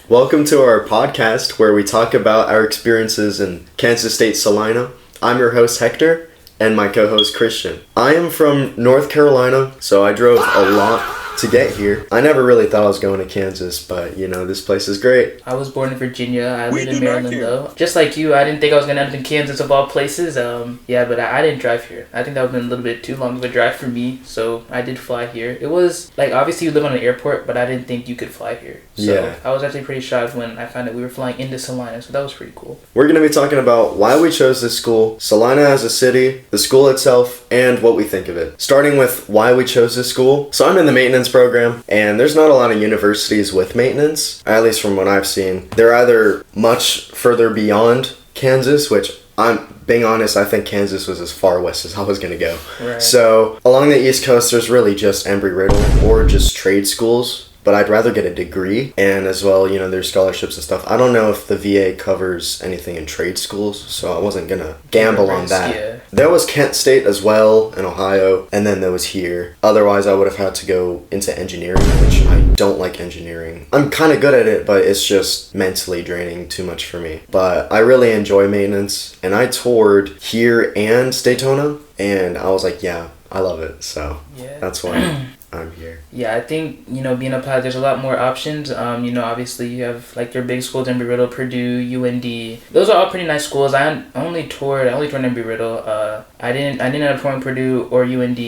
Welcome to our podcast where we talk about our experiences in Kansas State Salina. I'm your host Hector and my co-host Christian. I am from North Carolina, so I drove a lot to get here. I never really thought I was going to Kansas, but this place is great. I was born in Virginia. I live in Maryland though. Just like you, I didn't think I was going to end up in Kansas of all places. But I didn't drive here. I think that would have been a little bit too long of a drive for me, so I did fly here. It was, obviously you live on an airport, but I didn't think you could fly here. So I was actually pretty shocked when I found out we were flying into Salina, so that was pretty cool. We're going to be talking about why we chose this school, Salina as a city, the school itself, and what we think of it. Starting with why we chose this school. So I'm in the maintenance program, and there's not a lot of universities with maintenance, at least from what I've seen. They're either much further beyond Kansas, which I'm being honest, I think Kansas was as far west as I was going to go. Right. So along the East Coast, there's really just Embry-Riddle or just trade schools. But I'd rather get a degree, and as well, there's scholarships and stuff. I don't know if the VA covers anything in trade schools, so I wasn't gonna gamble on that. Yeah. There was Kent State as well in Ohio, and then there was here. Otherwise, I would have had to go into engineering, which I don't like engineering. I'm kind of good at it, but it's just mentally draining too much for me. But I really enjoy maintenance, and I toured here and Daytona, and I was like, yeah, I love it, so that's why I'm here. Yeah, I think, being a pilot, there's a lot more options. Obviously you have your big schools, Embry-Riddle, Purdue, UND. Those are all pretty nice schools. I only toured Embry-Riddle. I didn't end up touring Purdue or UND.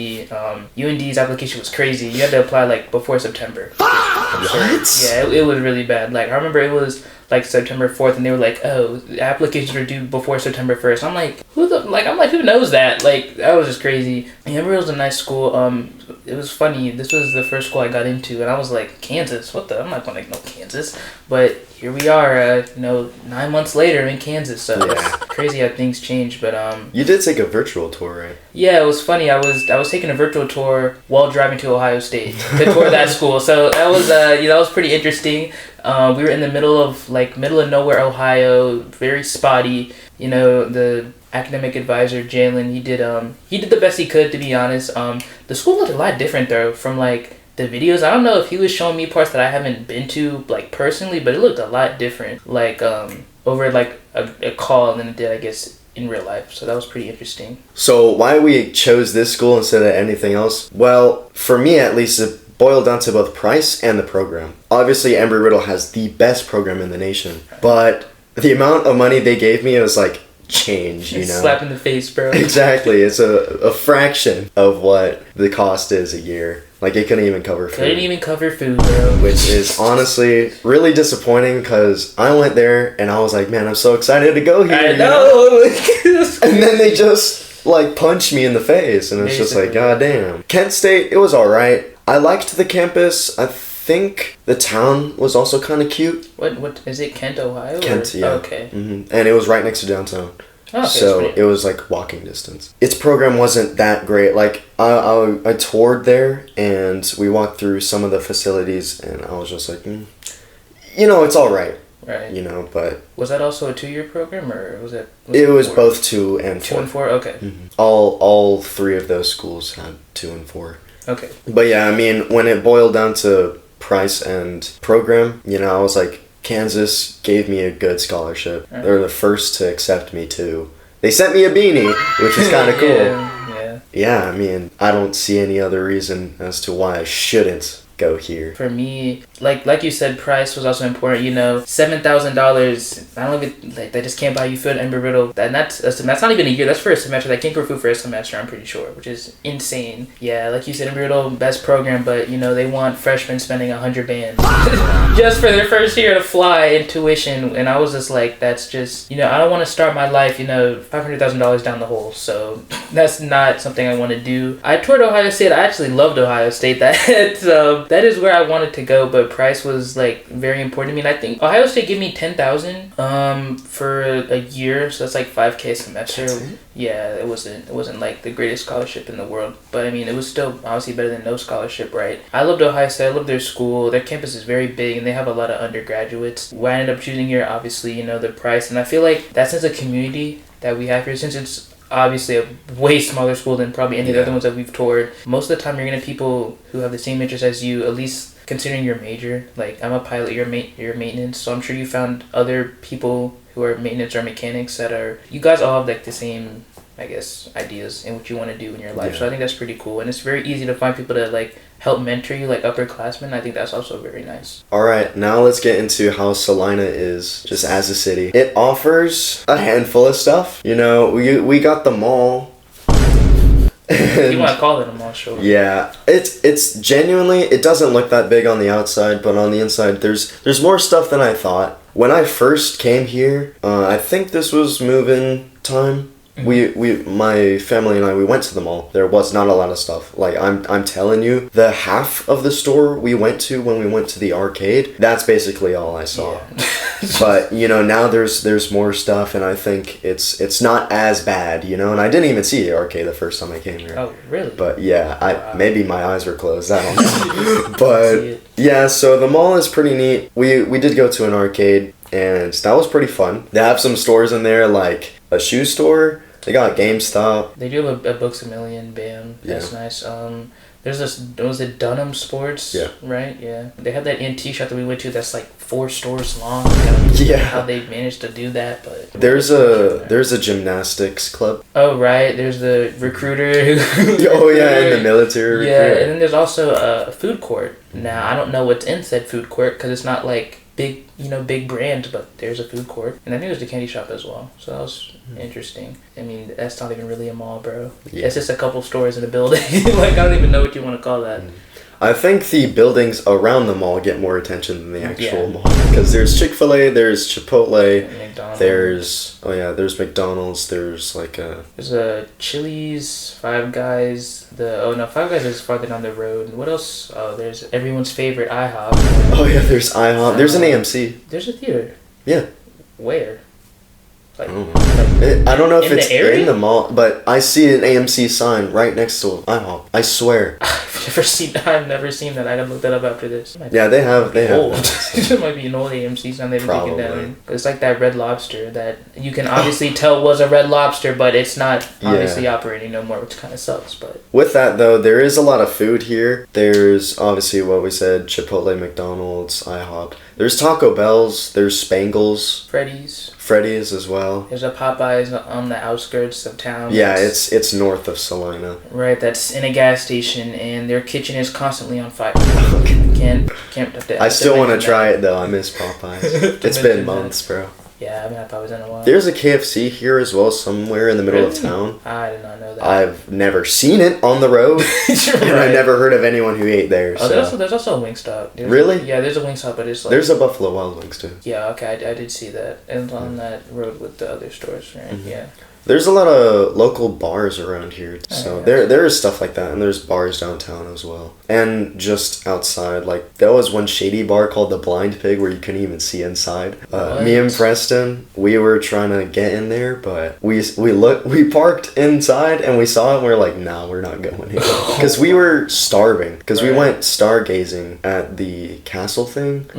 UND's application was crazy. You had to apply before September. What? Yeah, it was really bad. I remember it was September 4th, and they were like, oh, applications are due before September 1st. I'm like, who knows that? That was just crazy. Embry was a nice school. It was funny. This was the first school I got into, and I was like, Kansas? What the? I'm not going to know Kansas. But here we are, 9 months later in Kansas. So it's crazy how things change. But you did take a virtual tour, right? Yeah, it was funny. I was taking a virtual tour while driving to Ohio State to tour that school. So that was that was pretty interesting. We were in the middle of nowhere, Ohio, very spotty. The academic advisor Jalen, he did the best he could, to be honest. The school looked a lot different though from the videos. I don't know if he was showing me parts that I haven't been to personally, but it looked a lot different over a call than it did, I guess, in real life. So that was pretty interesting. So why we chose this school instead of anything else? Well, for me at least, it boiled down to both price and the program. Obviously, Embry-Riddle has the best program in the nation, but the amount of money they gave me was change, Slap in the face, bro. Exactly. It's a fraction of what the cost is a year. It couldn't even cover food. Couldn't even cover food, bro. Which is honestly really disappointing because I went there and I was like, man, I'm so excited to go here. I know. And then they just punched me in the face, and it's just god damn. Kent State, it was alright. I liked the campus. I think the town was also kind of cute. What is it, Kent, Ohio? Kent, yeah. Oh, okay. Mm-hmm. And it was right next to downtown. Oh, okay, so it was walking distance. Its program wasn't that great. I toured there and we walked through some of the facilities and I was just it's all right. Right. But was that also a 2-year program or was it? It was both 2 and 4. 2 and 4. Okay. Mm-hmm. All 3 of those schools had 2 and 4. Okay. But yeah, when it boiled down to price and program, I was like, Kansas gave me a good scholarship. Right. They're the first to accept me too. They sent me a beanie, which was kind of cool. Yeah, I don't see any other reason as to why I shouldn't go here. For me, like you said, price was also important. $7,000. I don't even they just can't buy you food at Embry-Riddle. That's not even a year. That's for a semester. They can't grow food for a semester. I'm pretty sure, which is insane. Yeah, like you said, Embry-Riddle best program, but they want freshmen spending 100 bands just for their first year to fly and tuition. And I was just that's just I don't want to start my life $500,000 down the hole. So that's not something I want to do. I toured Ohio State. I actually loved Ohio State. That is where I wanted to go, but price was very important to me. And I think Ohio State gave me $10,000 for a year, so that's $5K a semester. Yeah, it wasn't the greatest scholarship in the world, but it was still obviously better than no scholarship, right? I loved Ohio State. I loved their school. Their campus is very big, and they have a lot of undergraduates. Why I ended up choosing here, obviously, the price, and I feel that sense of community that we have here, since it's obviously a way smaller school than probably any of the other ones that we've toured. Most of the time, you're going to have people who have the same interests as you, at least considering your major, like I'm a pilot, you're maintenance, so I'm sure you found other people who are maintenance or mechanics that are, you guys all have like the same, I guess, ideas in what you want to do in your life. So I think that's pretty cool, and it's very easy to find people to like help mentor you, like upperclassmen. I think that's also very nice. All right, now let's get into how Salina is just as a city. It offers a handful of stuff. You know, we got the mall. You want to call it a mall, sure. Yeah, it's genuinely, it doesn't look that big on the outside, but on the inside there's more stuff than I thought. When I first came here, I think this was move-in time. My family and I, we went to the mall. There was not a lot of stuff. Like I'm telling you, the half of the store we went to when we went to the arcade, that's basically all I saw. Yeah. But you know, now there's more stuff, and I think it's not as bad, you know. And I didn't even see the arcade the first time I came here. Oh, really? But yeah, maybe my eyes were closed. I don't know. But yeah, so the mall is pretty neat. We did go to an arcade, and that was pretty fun. They have some stores in there, like a shoe store. They got GameStop. They do have a Books A Million, bam. That's nice. There's this, was it Dunham Sports? Yeah. Right? Yeah. They had that antique shop that we went to that's like 4 stores long. I don't know how they managed to do that, but... There's a gymnastics club. Oh, right. There's the recruiter. Oh, yeah, and the military recruiter. Yeah, and then there's also a food court. Now, I don't know what's in said food court because it's not like big brand, but there's a food court. And I think there's a candy shop as well. So that was interesting. I mean, that's not even really a mall, bro. Yeah. It's just a couple stores in a building. Like, I don't even know what you want to call that. I think the buildings around the mall get more attention than the actual mall. Because there's Chick-fil-A, there's Chipotle, there's McDonald's, there's a Chili's, Five Guys, Five Guys is farther down the road. What else? Oh, there's everyone's favorite IHOP. Oh yeah, there's IHOP. There's an AMC. There's a theater. Yeah. Where? Like, I don't know if it's in the mall, but I see an AMC sign right next to IHOP. I swear. I've never seen that. I gotta look that up after this. Yeah, they have. It might be an old AMC sign they've taken down. It's like that Red Lobster that you can obviously tell was a Red Lobster, but it's not obviously operating no more, which kind of sucks. But with that though, there is a lot of food here. There's obviously what we said: Chipotle, McDonald's, IHOP. There's Taco Bell's. There's Spangles. Freddy's as well. There's a Popeyes on the outskirts of town. Yeah, it's north of Salina. Right, that's in a gas station, and their kitchen is constantly on fire. Can't. I still want to try it though. I miss Popeyes. It's been months, bro. Yeah, I haven't had Popeyes in a while. There's a KFC here as well, somewhere in the middle of town. I did not know that. I've never seen it on the road, and I never heard of anyone who ate there. Oh, there's also a Wingstop. Really? Yeah, there's a Wingstop, but it's like... There's a Buffalo Wild Wings, too. Yeah, okay, I did see that. And on that road with the other stores, right? Mm-hmm. Yeah. There's a lot of local bars around here, so there is stuff like that, and there's bars downtown as well. And just outside, like, there was one shady bar called the Blind Pig where you couldn't even see inside. Me and Preston, we were trying to get in there, but we parked inside, and we saw it, and we were like, nah, we're not going here. Because we were starving, because we went stargazing at the castle thing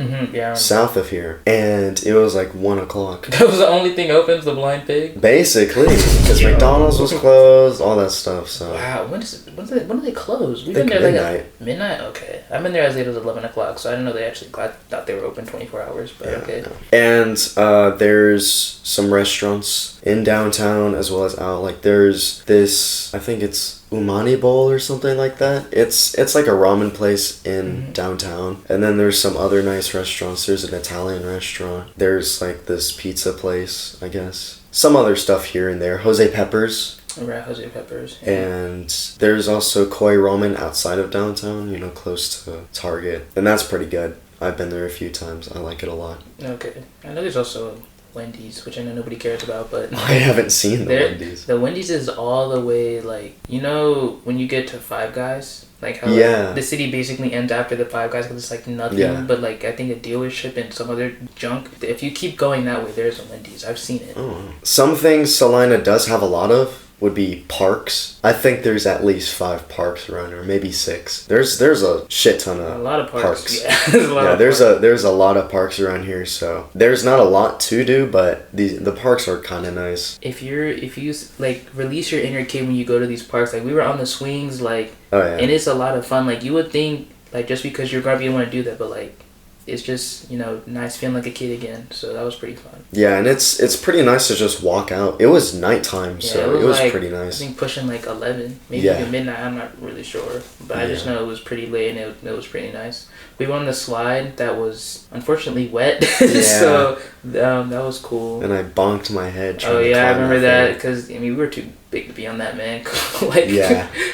south of here, and it was like 1 o'clock. That was the only thing open, the Blind Pig? Basically. Because McDonald's was closed, all that stuff. So wow, when do they close? We've been there midnight. Midnight. Okay, I've been there as late as 11 o'clock, so I didn't know they actually thought they were open 24 hours. But okay. Yeah. And there's some restaurants in downtown as well as out. Like there's this, I think it's Umani Bowl or something like that. It's like a ramen place in downtown. And then there's some other nice restaurants. There's an Italian restaurant. There's like this pizza place, I guess. Some other stuff here and there. Jose Peppers. Right, Jose Peppers. Yeah. And there's also Koi Ramen outside of downtown, close to Target. And that's pretty good. I've been there a few times. I like it a lot. Okay. I know there's also Wendy's, which I know nobody cares about, but... I haven't seen the Wendy's. The Wendy's is all the way, like... when you get to Five Guys... Like how the city basically ends after the Five Guys because it's like nothing but like I think a dealership and some other junk. If you keep going that way, there's a Wendy's. I've seen it. Oh. Some things Salina does have a lot of would be parks. I think there's at least 5 parks around here, maybe 6. There's a shit ton of a lot of parks. Yeah, there's a lot of parks around here. So there's not a lot to do, but the parks are kind of nice. If you like release your inner kid when you go to these parks, like we were on the swings, like. Oh, yeah. And it's a lot of fun. Like, you would think like just because you're gonna be able to do that, but like it's just, you know, nice feeling like a kid again. So that was pretty fun. Yeah, and it's pretty nice to just walk out. It was nighttime, so it was like, pretty nice. I think pushing like 11, maybe Yeah. even midnight. I'm not really sure, but I just know it was pretty late and it was pretty nice. We went on the slide that was unfortunately wet, so that was cool. And I bonked my head. Oh yeah, I remember that because I mean we were too big to be on that, man. Like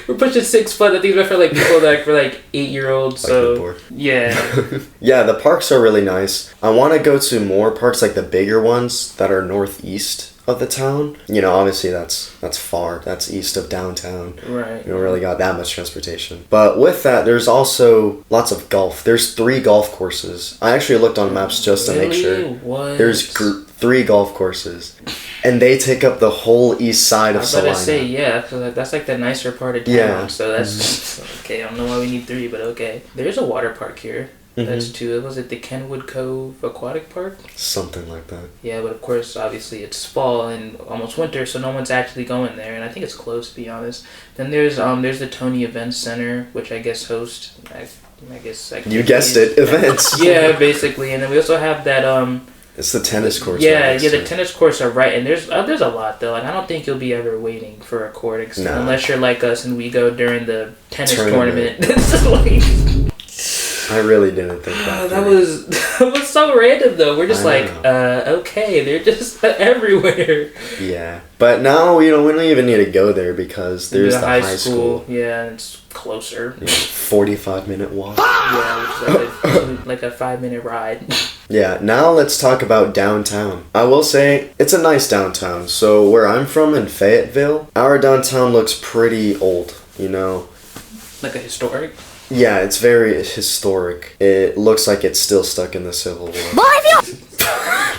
we're pushing 6 foot. I think we're for like people that were like 8-year-olds. So yeah, yeah, the parks are really nice. I want to go to more parks, like the bigger ones that are northeast of the town. You know, obviously that's far. That's east of downtown. Right. You don't really got that much transportation. But with that, there's also lots of golf. There's 3 golf courses. I actually looked on maps just to make sure. What? There's 3 golf courses. And they take up the whole east side of Salina. I was about to say, yeah, because that's like the nicer part of town. Yeah. So that's okay. I don't know why we need 3, but okay. There's a water park here. That's 2. Was it the Kenwood Cove Aquatic Park? Something like that. Yeah, but of course, obviously, it's fall and almost winter, so no one's actually going there, and I think it's closed, to be honest. Then there's the Tony Events Center, which I guess hosts, I guess you guessed it, events. Yeah, basically, and then we also have that It's the tennis courts. Yeah, the tennis courts are right, and there's a lot though. Like I don't think you'll be ever waiting for a court, unless you're like us and we go during the tennis tournament. I really didn't think that. That was so random though. We're just like, okay, they're just everywhere. Yeah, but now we don't even need to go there because there's the high school. Yeah, and it's closer. Yeah, 45-minute walk. Yeah, which is like a 5-minute ride. Yeah, now let's talk about downtown. I will say, it's a nice downtown. So where I'm from in Fayetteville, our downtown looks pretty old, you know? Like a historic? Yeah, it's very historic. It looks like it's still stuck in the Civil War.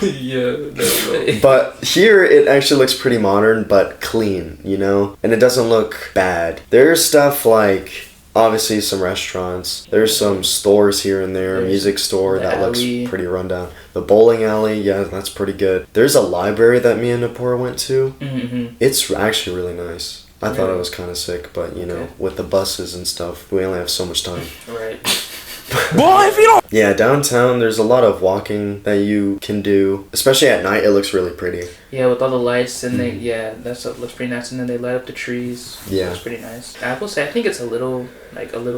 Yeah, no way. But here it actually looks pretty modern, but clean, you know? And it doesn't look bad. There's stuff like, obviously some restaurants. There's some stores here and there. A music store that looks pretty rundown. The bowling alley, yeah, that's pretty good. There's a library that me and Napur went to. Mm-hmm. It's actually really nice. I thought it was kind of sick, but you know, with the buses and stuff, we only have so much time. Right. Boy, if you don't. Yeah, downtown, there's a lot of walking that you can do. Especially at night, it looks really pretty. Yeah, with all the lights and that stuff looks pretty nice. And then they light up the trees. Yeah, it's pretty nice. I will say, I think it's a little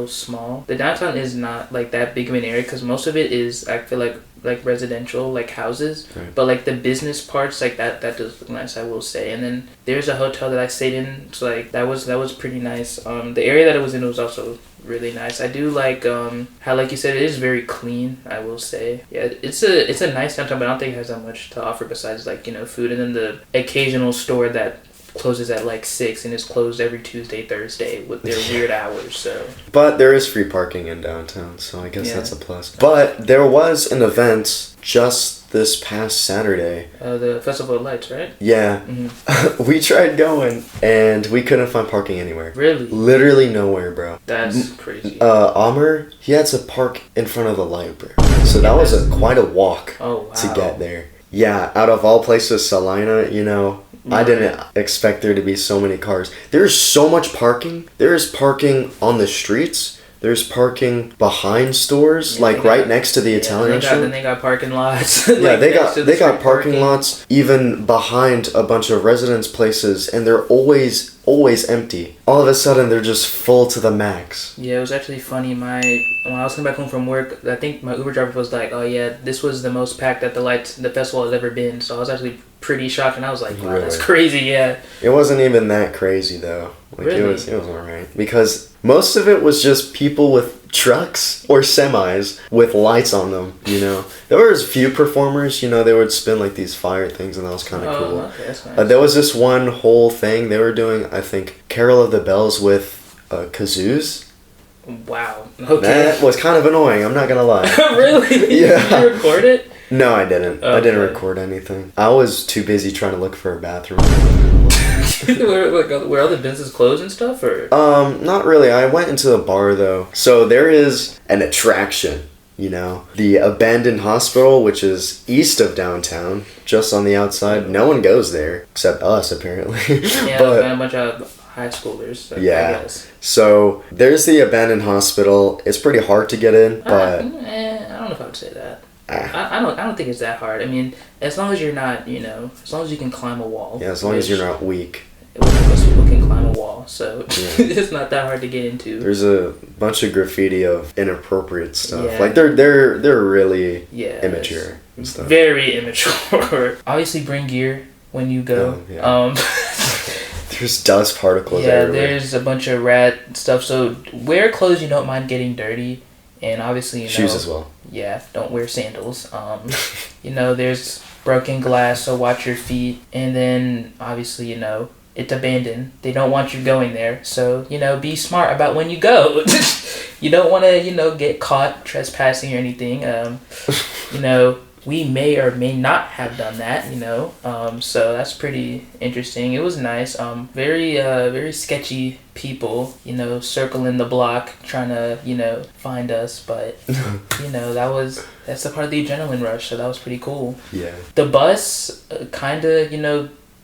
small. The downtown is not like that big of an area because most of it is, I feel like residential, like houses. Right. But like the business parts, like that does look nice, I will say. And then there's a hotel that I stayed in. So like that was pretty nice. The area that it was in was also really nice. I do like how, like you said, it is very clean, I will say. Yeah, it's a nice downtown, but I don't think it has that much to offer besides like, you know, food and then the occasional store that closes at like 6 and is closed every Tuesday, Thursday with their weird hours. So but there is free parking in downtown, so I guess that's a plus. But there was an event just this past Saturday. The Festival of Lights, right? Yeah. Mm-hmm. We tried going and we couldn't find parking anywhere. Really? Literally nowhere, bro. That's crazy. Amr, he had to park in front of the library. So that was quite a walk to get there. Yeah, out of all places, Salina, you know, I didn't expect there to be so many cars. There's so much parking. There is parking on the streets. There's parking behind stores, right next to the Italian restaurant. Then they got parking lots. Yeah, they got parking lots even behind a bunch of residence places, and they're always empty. All of a sudden, they're just full to the max. Yeah, it was actually funny. When I was coming back home from work, I think my Uber driver was like, "Oh yeah, this was the most packed that the festival has ever been." So I was actually pretty shocked, and I was like, "Wow, really? That's crazy." Yeah. It wasn't even that crazy though. Like really? It was alright because most of it was just people with trucks or semis with lights on them, you know. There was a few performers, you know, they would spin like these fire things and that was kind of cool. Okay, that's nice. There was this one whole thing they were doing, I think, Carol of the Bells with kazoos. Wow. Okay. That was kind of annoying, I'm not gonna lie. Really? Yeah. Did you record it? No, I didn't. Okay. I didn't record anything. I was too busy trying to look for a bathroom. Were all the businesses closed and stuff, or? Not really. I went into the bar though. So there is an attraction, you know, the abandoned hospital, which is east of downtown, just on the outside. No one goes there except us, apparently. Yeah, but a bunch of high schoolers. I guess. So there's the abandoned hospital. It's pretty hard to get in, but I don't know if I would say that. I don't think it's that hard. I mean, as long as you're not, as long as you can climb a wall. Yeah, as long as you're not weak. Most people can climb a wall, so it's not that hard to get into. There's a bunch of graffiti of inappropriate stuff. Yeah. Like they're really immature and stuff. Very immature. Obviously, bring gear when you go. There's dust particles. Yeah, everywhere. there's a bunch of rat stuff. So wear clothes you don't mind getting dirty, and obviously shoes as well. Yeah, don't wear sandals. There's broken glass, so watch your feet, and then obviously it's abandoned. They don't want you going there. So, be smart about when you go. You don't want to, get caught trespassing or anything. We may or may not have done that, So that's pretty interesting. It was nice. Very sketchy people, circling the block trying to, find us. But, that's the part of the adrenaline rush. So that was pretty cool. Yeah. The bus kind of,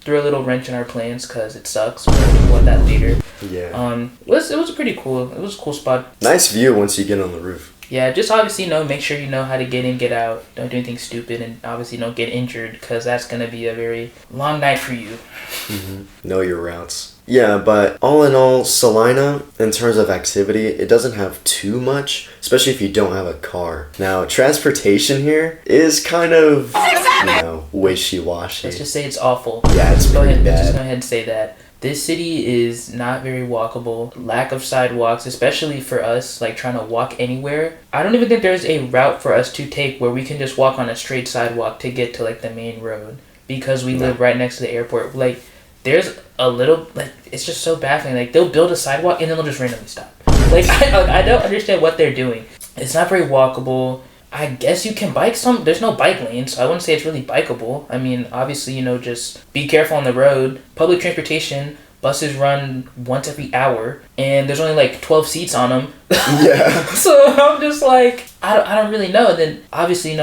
threw a little wrench in our plans because it sucks. We'll talk about that later. Yeah. It was pretty cool. It was a cool spot. Nice view once you get on the roof. Yeah, just obviously, make sure you know how to get in, get out. Don't do anything stupid, and obviously don't get injured because that's going to be a very long night for you. Mm-hmm. Know your routes. Yeah, but all in all, Salina, in terms of activity, it doesn't have too much, especially if you don't have a car. Now, transportation here is kind of, wishy-washy. Let's just say it's awful. Yeah, it's pretty bad. Let's just go ahead and say that. This city is not very walkable. Lack of sidewalks, especially for us, like trying to walk anywhere. I don't even think there's a route for us to take where we can just walk on a straight sidewalk to get to like the main road because we live right next to the airport. Like, there's a little, it's just so baffling. Like, they'll build a sidewalk and then they'll just randomly stop. Like, I don't understand what they're doing. It's not very walkable. I guess you can bike there's no bike lanes, so I wouldn't say it's really bikeable. I mean, obviously, just be careful on the road. Public transportation, buses run once every hour, and there's only like 12 seats on them. Yeah. So I'm just like, I don't really know. And then obviously,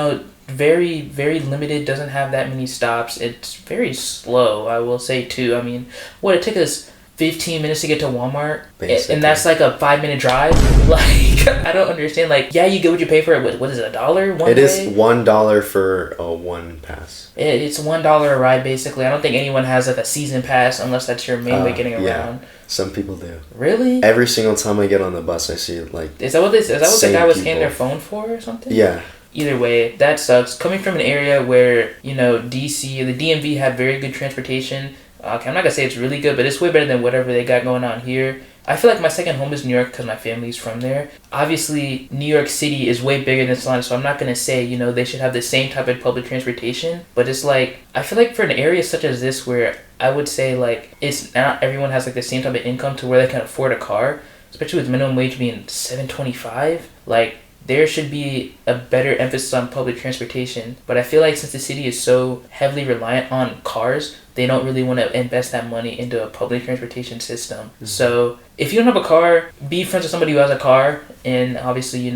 very, very limited, doesn't have that many stops. It's very slow, I will say too. I mean, it took us 15 minutes to get to Walmart, basically. And that's like a 5-minute drive. Like, I don't understand. Like, yeah, you get what you pay for it. What is it, $1 one It way? is $1 for a one pass. It's $1 a ride, basically. I don't think anyone has like a season pass unless that's your main way getting around. Yeah, some people do. Really? Every single time I get on the bus, I see Is that what the guy was people. handing their phone for or something? Yeah. Either way, that sucks. Coming from an area where, DC, the DMV had very good transportation. Okay, I'm not going to say it's really good, but it's way better than whatever they got going on here. I feel like my second home is New York because my family's from there. Obviously, New York City is way bigger than Salina, so I'm not going to say, they should have the same type of public transportation. But it's like, I feel like for an area such as this where I would say, like, it's not everyone has, like, the same type of income to where they can afford a car, especially with minimum wage being $7.25, like, there should be a better emphasis on public transportation. But I feel like since the city is so heavily reliant on cars, they don't really want to invest that money into a public transportation system. Mm-hmm. So if you don't have a car, be friends with somebody who has a car and obviously,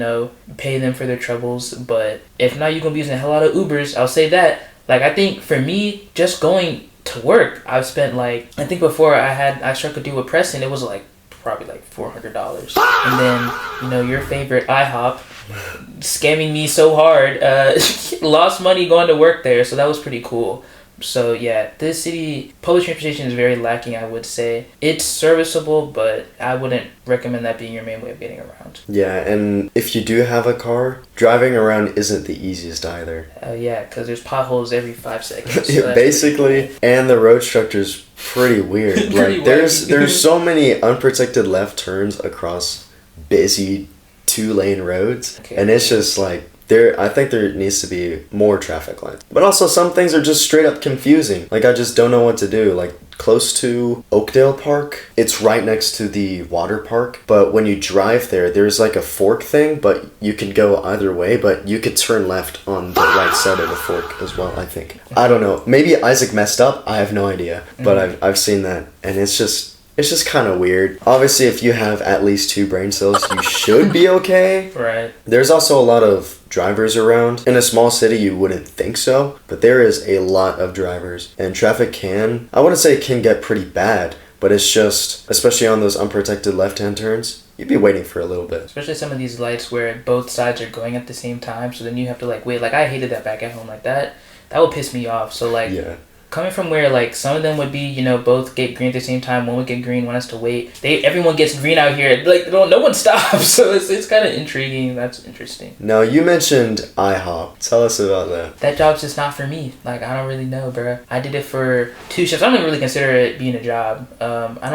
pay them for their troubles. But if not, you're going to be using a hell lot of Ubers. I'll say that. Like, I think for me, just going to work, I've spent I think before I struck a deal with Preston, it was probably $400. And then, your favorite IHOP scamming me so hard, lost money going to work there, so that was pretty cool. So yeah, this city, public transportation is very lacking, I would say. It's serviceable, but I wouldn't recommend that being your main way of getting around. Yeah, and if you do have a car, driving around isn't the easiest either. Yeah, because there's potholes every 5 seconds. So basically, and the road structure's pretty weird. There's so many unprotected left turns across busy 2-lane roads, and it's just I think there needs to be more traffic lights. But also some things are just straight up confusing. I just don't know what to do. Close to Oakdale Park, it's right next to the water park. But when you drive there, there's a fork thing, but you can go either way, but you could turn left on the right side of the fork as well, I think. I don't know. Maybe Isaac messed up. I have no idea. But I've seen that, and it's just kind of weird. Obviously, if you have at least 2 brain cells, you should be okay. Right. There's also a lot of drivers around. In a small city, you wouldn't think so, but there is a lot of drivers. And traffic I wouldn't say it can get pretty bad, But it's just, especially on those unprotected left-hand turns, you'd be waiting for a little bit. Especially some of these lights where both sides are going at the same time, so then you have to like wait. Like I hated that back at home. Like that would piss me off. So like coming from where like some of them would be, you know, both get green at the same time, one would get green, one has to wait. Everyone gets green out here. Like no one stops. So it's kind of intriguing. That's interesting. Now you mentioned IHOP. Tell us about that. That job's just not for me. Like I don't really know, bro. I did it for 2 shifts. I don't even really consider it being a job. I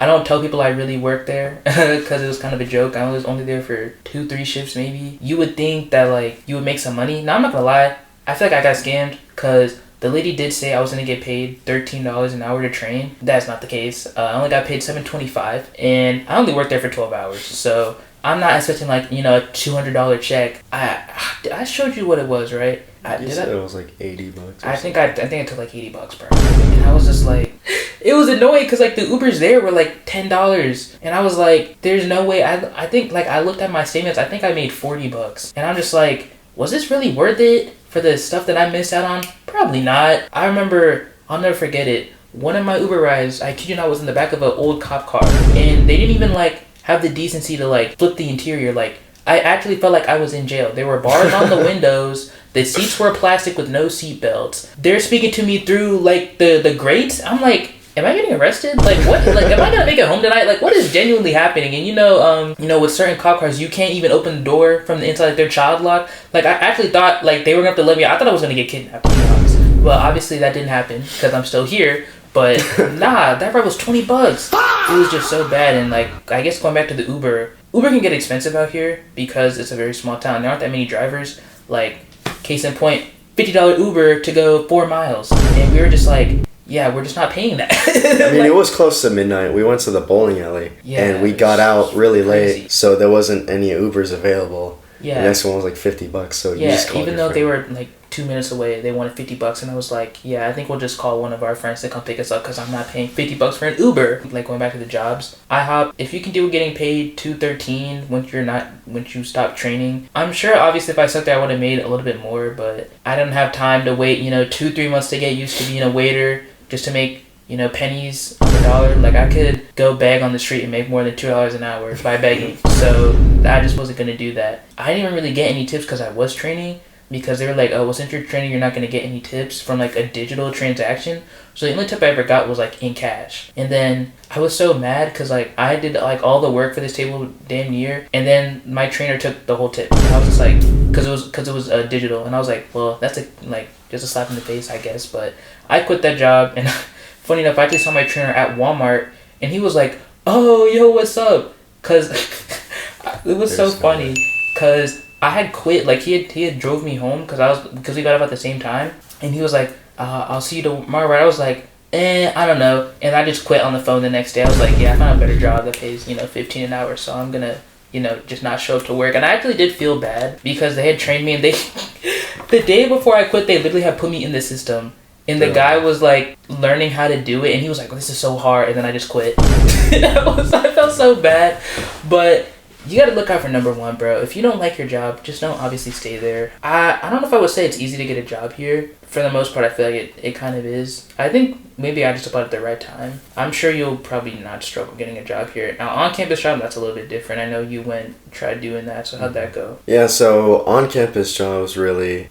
don't tell people I really work there because it was kind of a joke. I was only there for 2-3 shifts maybe. You would think that like you would make some money. Now I'm not gonna lie. I feel like I got scammed because the lady did say I was going to get paid $13 an hour to train. That's not the case. I only got paid $7.25, and I only worked there for 12 hours. So I'm not expecting like, you know, a $200 check. I showed you what it was, right? You said it was like $80. I think I took like $80, bro. And I was just like, it was annoying because like the Ubers there were like $10, and I was like, there's no way. I think like I looked at my statements. I think I made $40, and I'm just like, was this really worth it? For the stuff that I missed out on? Probably not. I remember, I'll never forget it, one of my Uber rides, I kid you not, was in the back of an old cop car. And they didn't even like have the decency to like flip the interior. Like, I actually felt like I was in jail. There were bars on the windows. The seats were plastic with no seat belts. They're speaking to me through like the grates. I'm like, am I getting arrested? Like what? Like am I gonna make it home tonight? Like what is genuinely happening? And you know, with certain cop cars, you can't even open the door from the inside. Like they're child locked. Like I actually thought like they were gonna have to let me out. I thought I was gonna get kidnapped. To be honest. But obviously that didn't happen because I'm still here. But nah, that ride was $20. It was just so bad. And like I guess going back to the Uber can get expensive out here because it's a very small town. There aren't that many drivers. Like case in point, $50 Uber to go 4 miles, and we were just like, yeah, we're just not paying that. I mean, like, it was close to midnight. We went to the bowling alley, and we got out really late, so there wasn't any Ubers available. Yeah. The next one was like $50, so you just called even though they were like 2 minutes away, they wanted $50, and I was like, yeah, I think we'll just call one of our friends to come pick us up because I'm not paying $50 for an Uber. Like going back to the jobs, IHOP, if you can deal with getting paid $2.13 once you stop training, I'm sure obviously if I stuck there I would have made a little bit more, but I didn't have time to wait 2-3 months to get used to being a waiter just to make pennies on the dollar. Like I could go beg on the street and make more than $2 an hour by begging. So I just wasn't gonna do that. I didn't even really get any tips because I was training, because they were like, oh, well, since you're training, you're not gonna get any tips from like a digital transaction. So the only tip I ever got was like in cash. And then I was so mad because like I did like all the work for this table damn near, and then my trainer took the whole tip. And I was just like, because it was digital, and I was like, well, that's just a slap in the face, I guess. But I quit that job, and funny enough, I just saw my trainer at Walmart, and he was like, oh, yo, what's up? Because it was so funny, because I had quit. Like he had drove me home because we got up at the same time, and he was like, I'll see you tomorrow, right? I was like, I don't know, and I just quit on the phone the next day. I was like, yeah, I found a better job that pays $15 an hour, so I'm gonna just not show up to work. And I actually did feel bad because they had trained me, and they the day before I quit, they literally had put me in the system. And the guy was like learning how to do it, and he was like, this is so hard, and then I just quit. I felt so bad. But you gotta look out for number one, bro. If you don't like your job, just don't obviously stay there. I don't know if I would say it's easy to get a job here. For the most part, I feel like it kind of is. I think maybe I just applied at the right time. I'm sure you'll probably not struggle getting a job here. Now, on-campus job, that's a little bit different. I know you tried doing that, so how'd that go? Yeah, so on-campus jobs really,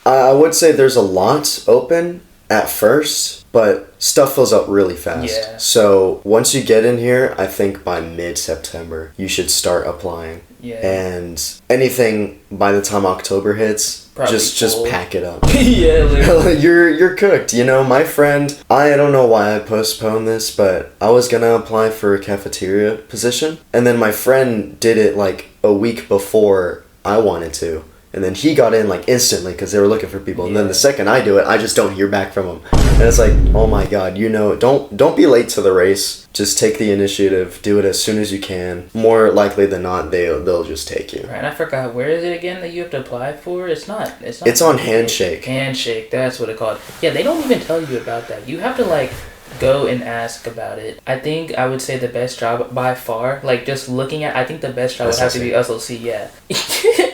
I would say there's a lot open at first, but stuff fills up really fast. Yeah. So once you get in here, I think by mid-September, you should start applying. Yeah. And anything by the time October hits, probably just pack it up. Yeah, literally. You're cooked. My friend, I don't know why I postponed this, but I was gonna apply for a cafeteria position, and then my friend did it like a week before I wanted to. And then he got in like instantly because they were looking for people. And then the second I do it, I just don't hear back from him. And it's like, oh my God, don't be late to the race. Just take the initiative. Do it as soon as you can. More likely than not, they'll just take you. Right, and I forgot, where is it again that you have to apply for? It's on Handshake. Handshake, that's what it's called. Yeah, they don't even tell you about that. You have to like go and ask about it. I think I would say the best job by far, like just looking at, I think the best job would have to be SLC. Yeah.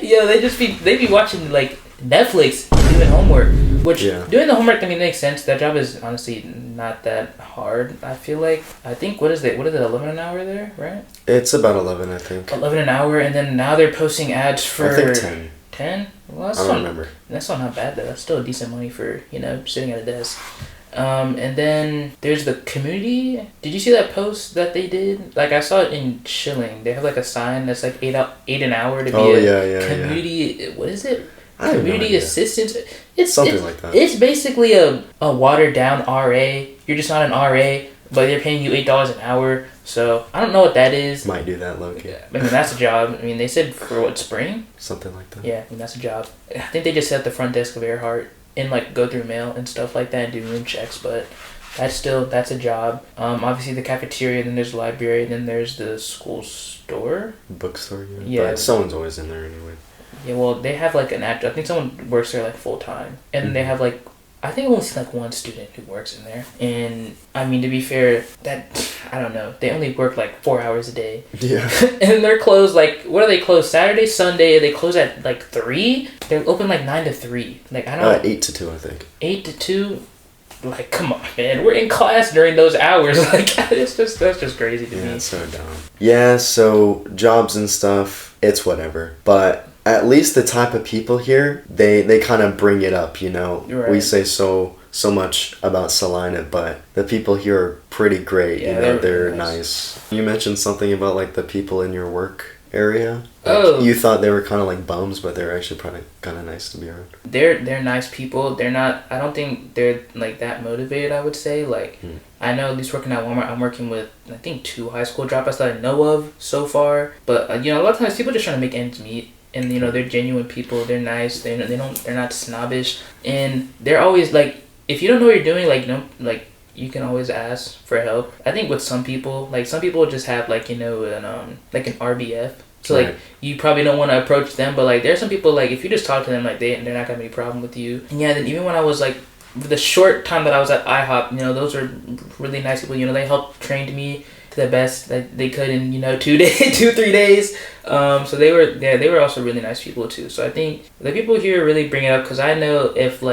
Yeah, they be watching like Netflix doing homework, which doing the homework, I mean, makes sense. That job is honestly not that hard. I feel like. I think what is it 11 an hour there, right? It's about 11, I think. 11 an hour, and then now they're posting ads for. I think 10. 10? Well, I don't remember. That's still not bad though. That's still decent money for sitting at a desk. And then there's the community. Did you see that post that they did? Like I saw it in Schilling. They have like a sign that's like $8 an hour to be community. Yeah. What is it? Community assistance. It's something like that. It's basically a watered down RA. You're just not an RA, but they're paying you $8 an hour. So I don't know what that is. Might do that, low-key. Yeah, I mean that's a job. I mean they said for what, spring? Something like that. Yeah, I mean that's a job. I think they just set the front desk of Earhart and like go through mail and stuff like that and do room checks, but that's a job. Obviously the cafeteria, then there's the library, then there's the school store. Bookstore, yeah. But someone's always in there anyway. Yeah, well they have like an actor. I think someone works there like full time, and they have like. I think I've only seen like one student who works in there. And I mean, to be fair, I don't know. They only work like 4 hours a day. Yeah. And they're closed like, what are they closed? Saturday, Sunday, they close at like 3? They're open like 9 to 3. Like, I don't know. 8 to 2, I think. 8 to 2? Like, come on, man. We're in class during those hours. Like, that's just crazy to me. Yeah, it's so dumb. Yeah, so jobs and stuff, it's whatever. But at least the type of people here, they kind of bring it up, Right. We say so much about Salina, but the people here are pretty great. Yeah, they're nice. You mentioned something about like the people in your work area. Like, you thought they were kind of like bums, but they're actually probably kind of nice to be around. They're nice people. They're not. I don't think they're like that motivated. I would say like. I know at least working at Walmart, I'm working with I think 2 high school dropouts that I know of so far. But a lot of times people are just trying to make ends meet. And they're genuine people. They're nice. They're not snobbish. And they're always like, if you don't know what you're doing, like you can always ask for help. I think with some people just have like an RBF. So like you probably don't want to approach them, but like there's some people like if you just talk to them like they're not gonna have any problem with you. And yeah, then even when I was like the short time that I was at IHOP, those are really nice people. They helped train me to the best that they could in 3 days. So they were also really nice people too. So I think the people here really bring it up because I know if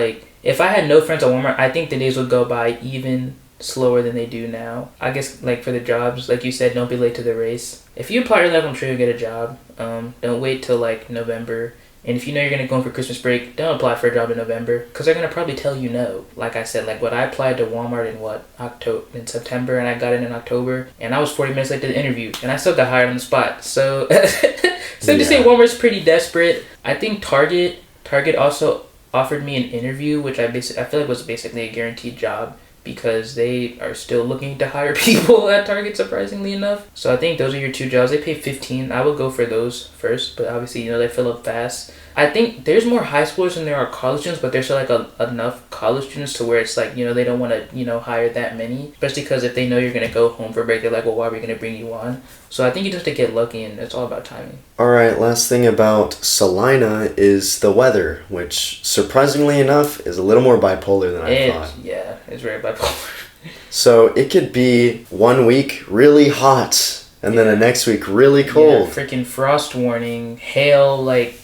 I had no friends at Walmart, I think the days would go by even slower than they do now. I guess like for the jobs, like you said, don't be late to the race. If you apply early enough, I'm sure you'll get a job. Don't wait till like November. And if you know you're going to go in for Christmas break, don't apply for a job in November because they're going to probably tell you no. Like I said, like what I applied to Walmart in September and I got in October and I was 40 minutes late to the interview and I still got hired on the spot. So so to say Walmart's pretty desperate. I think Target also offered me an interview, which I feel like was basically a guaranteed job because they are still looking to hire people at Target, surprisingly enough. So I think those are your 2 jobs. They pay $15. I would go for those first, but obviously, they fill up fast. I think there's more high schoolers than there are college students, but there's still like enough college students to where it's like, they don't want to, hire that many, especially because if they know you're going to go home for break, they're like, well, why are we going to bring you on? So I think you just have to get lucky and it's all about timing. All right, last thing about Salina is the weather, which surprisingly enough is a little more bipolar than I thought. Yeah, it's very bipolar. So it could be 1 week really hot and then the next week really cold. Yeah, freaking frost warning, hail, like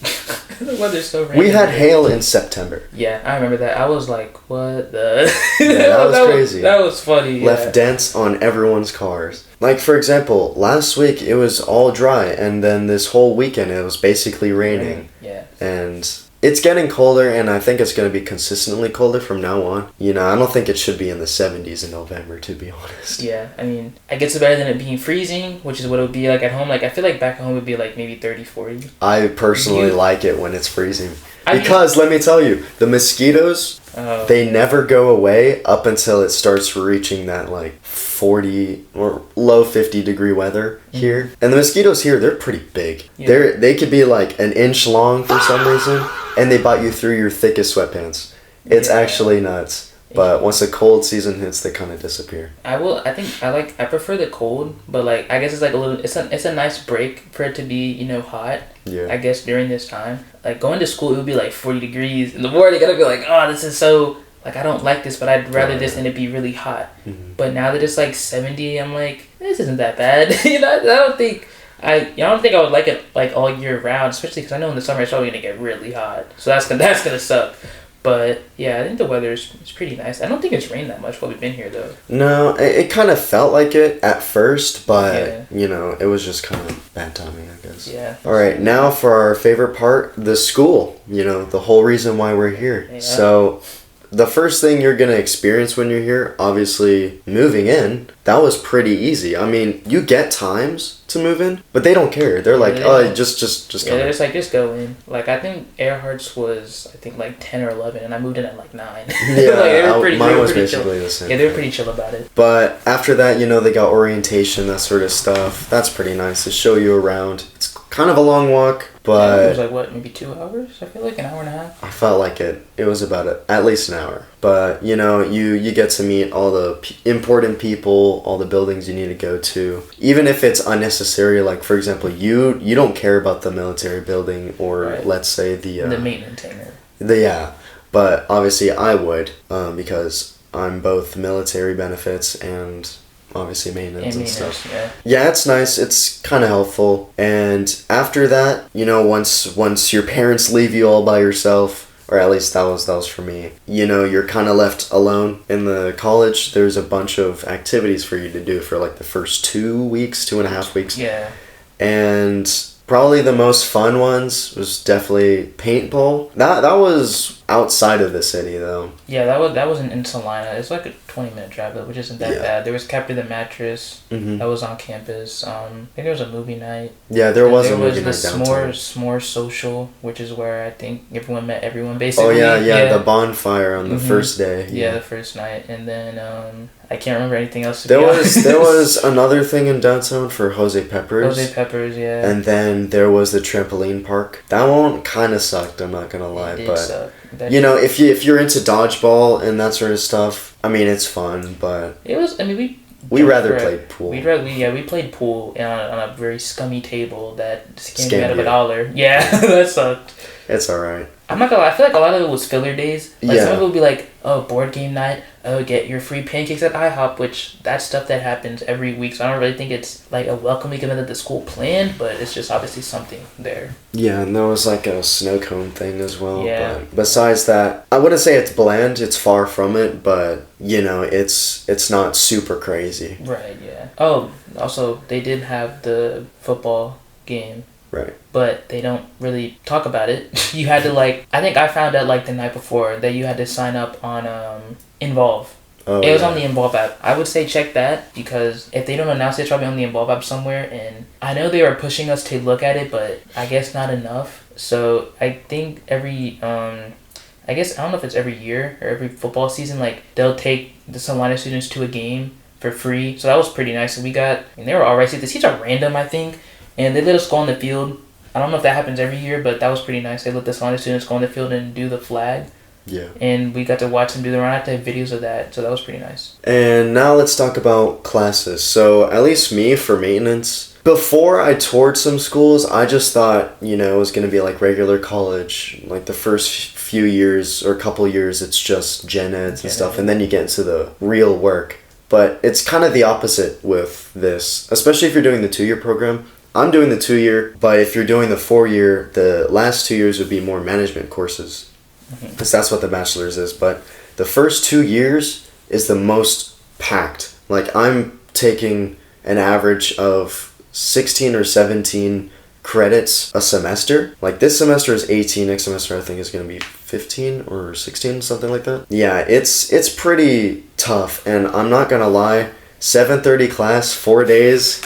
the weather's so random. We had hail in September. Yeah, I remember that. I was like, what the? Yeah, that was crazy. That was funny. Left dents on everyone's cars. Like, for example, last week it was all dry, and then this whole weekend it was basically raining. Yeah. And it's getting colder, and I think it's going to be consistently colder from now on. I don't think it should be in the 70s in November, to be honest. Yeah, I mean, I guess it's better than it being freezing, which is what it would be like at home. Like, I feel like back home it would be like maybe 30, 40. I personally like it when it's freezing. Because, let me tell you, the mosquitoes, they never go away up until it starts reaching that, like, 40 or low 50 degree weather here. And the mosquitoes here, they're pretty big. Yeah. They could be, like, an inch long for some reason, and they bite you through your thickest sweatpants. It's actually nuts. But once the cold season hits, they kind of disappear. I prefer the cold, but like I guess it's like it's a nice break for it to be hot. Yeah. I guess during this time, like going to school, it would be like 40 degrees in the morning. Gotta be like, oh, this is so like I don't like this, but I'd rather this than it be really hot. Mm-hmm. But now that it's like 70, I'm like, this isn't that bad. I don't think I would like it like all year round, especially because I know in the summer it's probably gonna get really hot. So that's gonna suck. But yeah, I think the weather is pretty nice. I don't think it's rained that much while we've been here though. No, it kind of felt like it at first, but Yeah. you know, it was just kind of bad timing, I guess. Yeah. All right, now for our favorite part, the school. You know, the whole reason why we're here. Yeah. So, the first thing you're going to experience when you're here, obviously, moving in, that was pretty easy. I mean, you get times to move in, but they don't care. They're like, oh, just Yeah, come they're in. just like, just go in. Like, I think Earhart's was, I think, like 10 or 11, and I moved in at like 9. Yeah, like, mine was pretty chill. basically the same. Yeah, they were thing. pretty chill about it. But after that, you know, they got orientation, that sort of stuff. That's pretty nice to show you around. It's kind of a long walk, but It was like, what, maybe 2 hours? I feel like an hour and a half. I felt like it. It was about at least an hour. But, you know, you get to meet all the important people, all the buildings you need to go to. Even if it's unnecessary, like, for example, you don't care about the military building or, Right. let's say, The maintenance hangar. yeah. But obviously I would, because I'm both military benefits and obviously maintenance and stuff. Yeah. Yeah, it's nice. It's kind of helpful. And after that, you know, once your parents leave you all by yourself, or at least that was for me, you know, you're kind of left alone in the college. There's a bunch of activities for you to do for like the first 2 weeks, 2.5 weeks. Yeah. And probably the most fun ones was definitely paintball. That was outside of the city though. Yeah, that was in Salina. It's like a 20-minute drive, though, which isn't that Yeah. bad. There was Cafeteria the Mattress. Mhm. That was on campus. I think there was a movie night. Yeah, there was a There movie was night the downtown. S'more Social, which is where I think everyone met everyone basically. Oh yeah, the bonfire on the Mhm. first day. Yeah, the first night, and then I can't remember anything else. To There be was honest. there was another thing in downtown for Jose Peppers. Jose Peppers, yeah. And then there was the trampoline park. That one kind of sucked, I'm not gonna lie, It did but suck. That you know, if you're into dodgeball and that sort of stuff, I mean, it's fun, but it was. I mean, we rather played pool. we played pool on a very scummy table that just came Scammed out of you. $1. Yeah, that sucked. It's all right. I'm not gonna lie, I feel like a lot of it was filler days. Like, Yeah. some of it would be like, oh, board game night, oh, get your free pancakes at IHOP, which that's stuff that happens every week, so I don't really think it's like a welcoming event that the school planned, but it's just obviously something there. Yeah, and there was like a snow cone thing as well. Yeah. But besides that, I wouldn't say it's bland. It's far from it, but you know, it's not super crazy. Right, yeah. Oh, also, they did have the football game. Right. But they don't really talk about it. You had to I think I found out the night before that you had to sign up on Involve. Oh, It was yeah. on the Involve app. I would say check that, because if they don't announce it, it's probably on the Involve app somewhere. And I know they are pushing us to look at it, but I guess not enough. So I think every I guess I don't know if it's every year or every football season, they'll take the Salina students to a game for free. So that was pretty nice. And they were alright. The seats are random, I think. And they let us go on the field. I don't know if that happens every year, but that was pretty nice. They let the Salina students go on the field and do the flag. Yeah. And we got to watch them do the run. I have videos of that, so that was pretty nice. And now let's talk about classes. So at least me, for maintenance, before I toured some schools, I just thought, you know, it was going to be like regular college. Like the first few years or couple years, it's just gen eds and stuff. And then you get into the real work. But it's kind of the opposite with this, especially if you're doing the 2-year program. I'm doing the 2-year, but if you're doing the 4-year, the last 2 years would be more management courses. Because that's what the bachelor's is. But the first 2 years is the most packed. Like, I'm taking an average of 16 or 17 credits a semester. Like, this semester is 18. Next semester, I think, is going to be 15 or 16, something like that. Yeah, it's pretty tough. And I'm not going to lie, 7:30 class, 4 days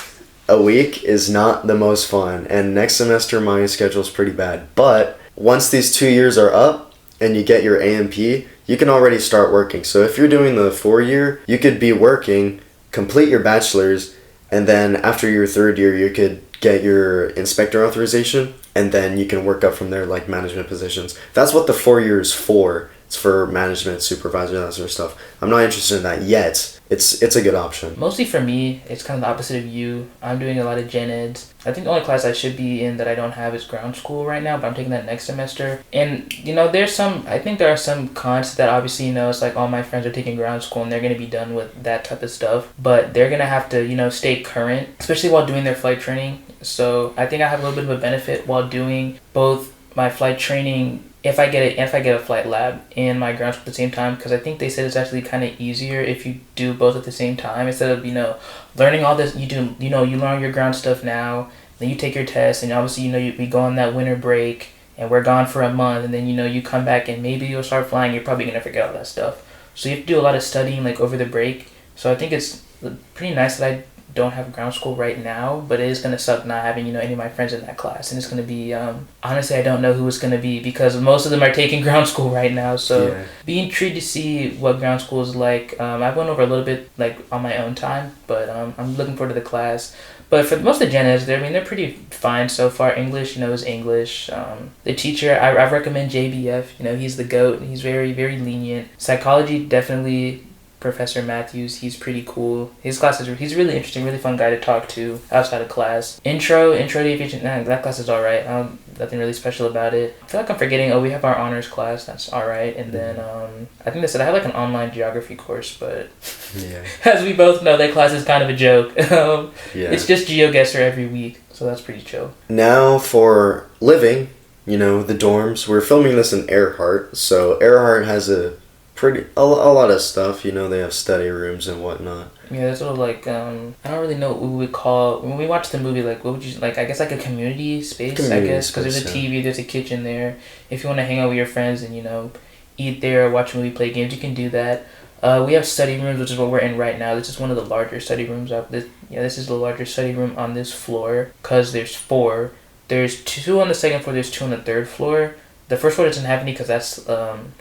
a week is not the most fun. And next semester, my schedule's pretty bad. But once these 2 years are up and you get your AMP, you can already start working. So if you're doing the 4-year, you could be working, complete your bachelor's, and then after your 3rd year, you could get your inspector authorization, and then you can work up from there, like management positions. That's what the 4 year is for. It's for management, supervisor, that sort of stuff. I'm not interested in that yet. It's a good option. Mostly for me, it's kind of the opposite of you. I'm doing a lot of gen eds. I think the only class I should be in that I don't have is ground school right now, but I'm taking that next semester. And, you know, I think there are some cons that obviously, you know, it's like all my friends are taking ground school and they're going to be done with that type of stuff. But they're going to have to, you know, stay current, especially while doing their flight training. So I think I have a little bit of a benefit while doing both my flight training if I get a flight lab and my ground school at the same time, because I think they said it's actually kind of easier if you do both at the same time instead of learning all this. You learn your ground stuff now, then you take your test, and obviously we go on that winter break and we're gone for a month, and then you come back and maybe you'll start flying. You're probably gonna forget all that stuff, so you have to do a lot of studying like over the break. So I think it's pretty nice that I don't have ground school right now, but it is going to suck not having any of my friends in that class, and it's going to be honestly I don't know who it's going to be because most of them are taking ground school right now, so be intrigued to see what ground school is like. I went over a little bit like on my own time, but I'm looking forward to the class. But for most of the gen eds, they're pretty fine so far. English, is English. The teacher, I recommend JBF. He's the GOAT, and he's very, very lenient. Psychology, definitely Professor Matthews. He's pretty cool. His classes, he's really interesting, really fun guy to talk to outside of class. Intro to aviation, that class is alright. Nothing really special about it. I feel like I'm forgetting, we have our honors class, that's alright. And then, I think they said I have like an online geography course, but as we both know, that class is kind of a joke. It's just GeoGuessr every week, so that's pretty chill. Now for living, the dorms. We're filming this in Earhart, so Earhart has a lot of stuff. They have study rooms and whatnot. Yeah, there's sort of like I don't really know what we would call when we watch the movie. Like, what would you like? I guess like a community space. I guess because there's a TV, there's a kitchen there. If you want to hang out with your friends and eat there, watch a movie, play games, you can do that. We have study rooms, which is what we're in right now. This is one of the larger study rooms up. This is the largest study room on this floor because there's 4. There's 2 on the second floor. There's 2 on the third floor. The first floor doesn't have any because that's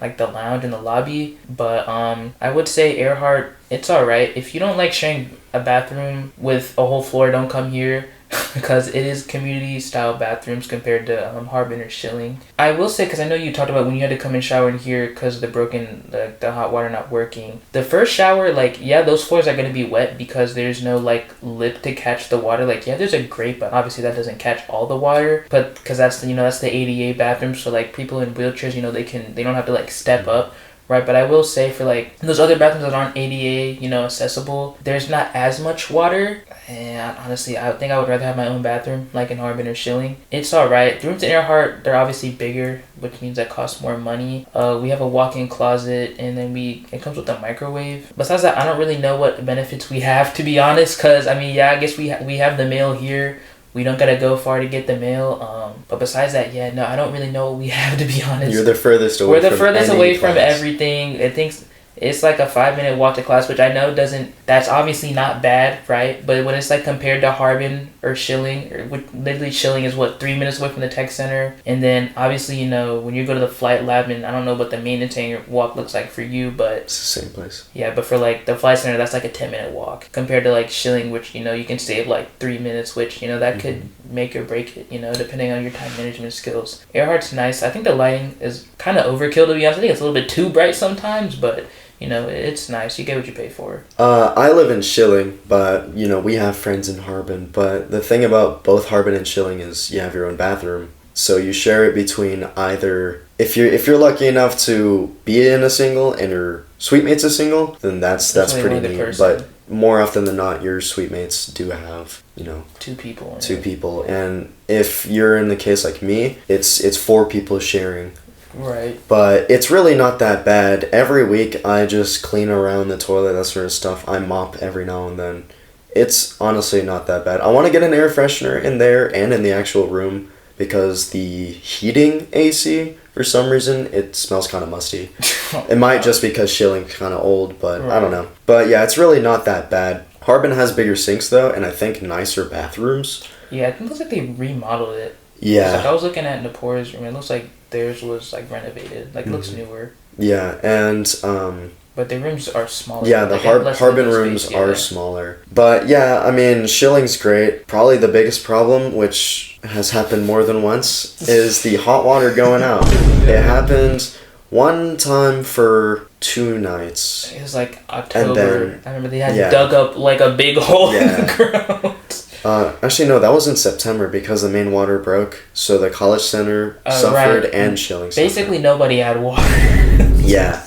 like the lounge and the lobby. But I would say Earhart, it's alright. If you don't like sharing a bathroom with a whole floor, don't come here because it is community style bathrooms compared to Harbin or Schilling. I will say, because I know you talked about when you had to come and shower in here because of the hot water not working. The first shower, those floors are going to be wet because there's no lip to catch the water. There's a grate, but obviously that doesn't catch all the water. But because that's that's the ADA bathroom, so people in wheelchairs, they don't have to step up. Right, but I will say for those other bathrooms that aren't ADA, accessible, there's not as much water. And honestly, I think I would rather have my own bathroom, like in Harbin or Schilling. It's alright. The rooms in Earhart, they're obviously bigger, which means that costs more money. We have a walk-in closet, and then it comes with a microwave. Besides that, I don't really know what benefits we have, to be honest, because, I guess we have the mail here. We don't gotta go far to get the mail. But besides that, I don't really know what we have, to be honest. You're the furthest away. We're the furthest away from everything. I think it's like a 5-minute walk to class, which I know that's obviously not bad, right? But when it's compared to Harbin or Schilling, literally Schilling is 3 minutes away from the tech center. And then obviously, when you go to the flight lab, and I don't know what the maintenance hangar walk looks like for you, but it's the same place. Yeah, but for the flight center, that's a 10-minute walk compared to Schilling, which you can save 3 minutes, which that could make or break it, depending on your time management skills. Earhart's nice. I think the lighting is kind of overkill, to be honest. I think it's a little bit too bright sometimes, but it's nice. You get what you pay for. I live in Schilling, but, we have friends in Harbin. But the thing about both Harbin and Schilling is you have your own bathroom. So you share it between either... If you're lucky enough to be in a single and your suite mate's a single, then that's pretty neat. But more often than not, your suite mates do have, 2 people. 2 people. And if you're in the case like me, it's 4 people sharing. Right. But it's really not that bad. Every week I just clean around the toilet, that sort of stuff. I mop every now and then. It's honestly not that bad. I want to get an air freshener in there and in the actual room because the heating AC, for some reason, it smells kind of musty. It might just because Schilling's kind of old, but I don't know. But yeah, it's really not that bad. Harbin has bigger sinks though, and I think nicer bathrooms. Yeah, I think it looks like they remodeled it. Yeah. I was looking at Napora's room. It looks like theirs was renovated. It looks newer. Yeah, and but the rooms are smaller. Yeah, the Harbin rooms are smaller. But yeah, Schilling's great. Probably the biggest problem, which has happened more than once, is the hot water going out. It happened one time for 2 nights. It was October. I remember they had dug up a big hole in the ground. Actually, no, that was in September because the main water broke. So the college center suffered and Schilling suffered. Basically, nobody had water. Yeah.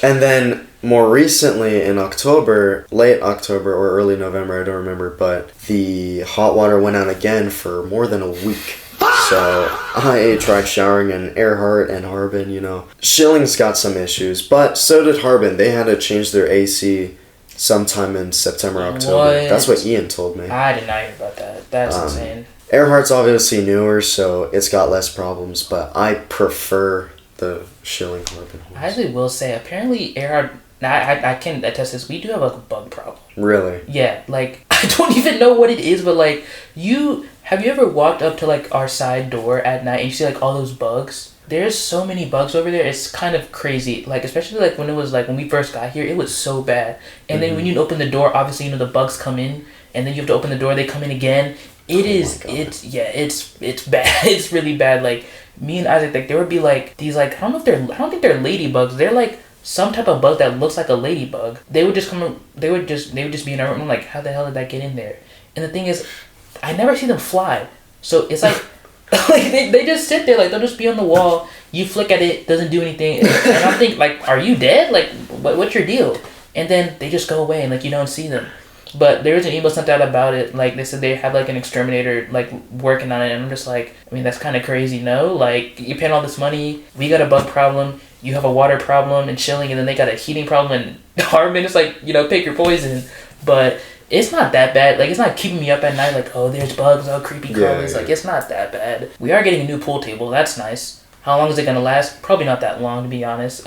And then more recently in October, late October or early November, I don't remember, but the hot water went out again for more than a week. So I tried showering in Earhart and Harbin, you know. Schilling's got some issues, but so did Harbin. They had to change their AC sometime in September, October. What? That's what Ian told me. I did not hear about that. That's insane. Earhart's obviously newer, so it's got less problems, but I prefer the Schilling Harbin ones. I actually will say, apparently Earhart, now I can attest this, we do have like a bug problem. Really? Yeah, like, I don't even know what it is, but like, have you ever walked up to like our side door at night and you see like all those bugs? There's so many bugs over there, it's kind of crazy. Like, especially like when we first got here, it was so bad. And then when you open the door, obviously, you know, the bugs come in, and then you have to open the door, they come in again. It's bad. It's really bad. Like, me and Isaac, like, there would be like these, like, I don't think they're ladybugs. They're like some type of bug that looks like a ladybug. They would just they would just be in our room, like, how the hell did that get in there? And the thing is, I never see them fly. So it's like, like they just sit there, like, they'll just be on the wall. You flick at it, doesn't do anything. And I think, like, are you dead? Like, what's your deal? And then they just go away and, like, you don't see them. But there was an email sent out about it. Like, they said they have, like, an exterminator, like, working on it. And I'm just like, I mean, that's kind of crazy, no? Like, you're paying all this money. We got a bug problem. You have a water problem and Schilling. And then they got a heating problem in Harbin. It's like, you know, pick your poison. But it's not that bad. Like, it's not keeping me up at night. Like, oh, there's bugs. Oh, creepy crawlies. Like, it's not that bad. We are getting a new pool table. That's nice. How long is it going to last? Probably not that long, to be honest.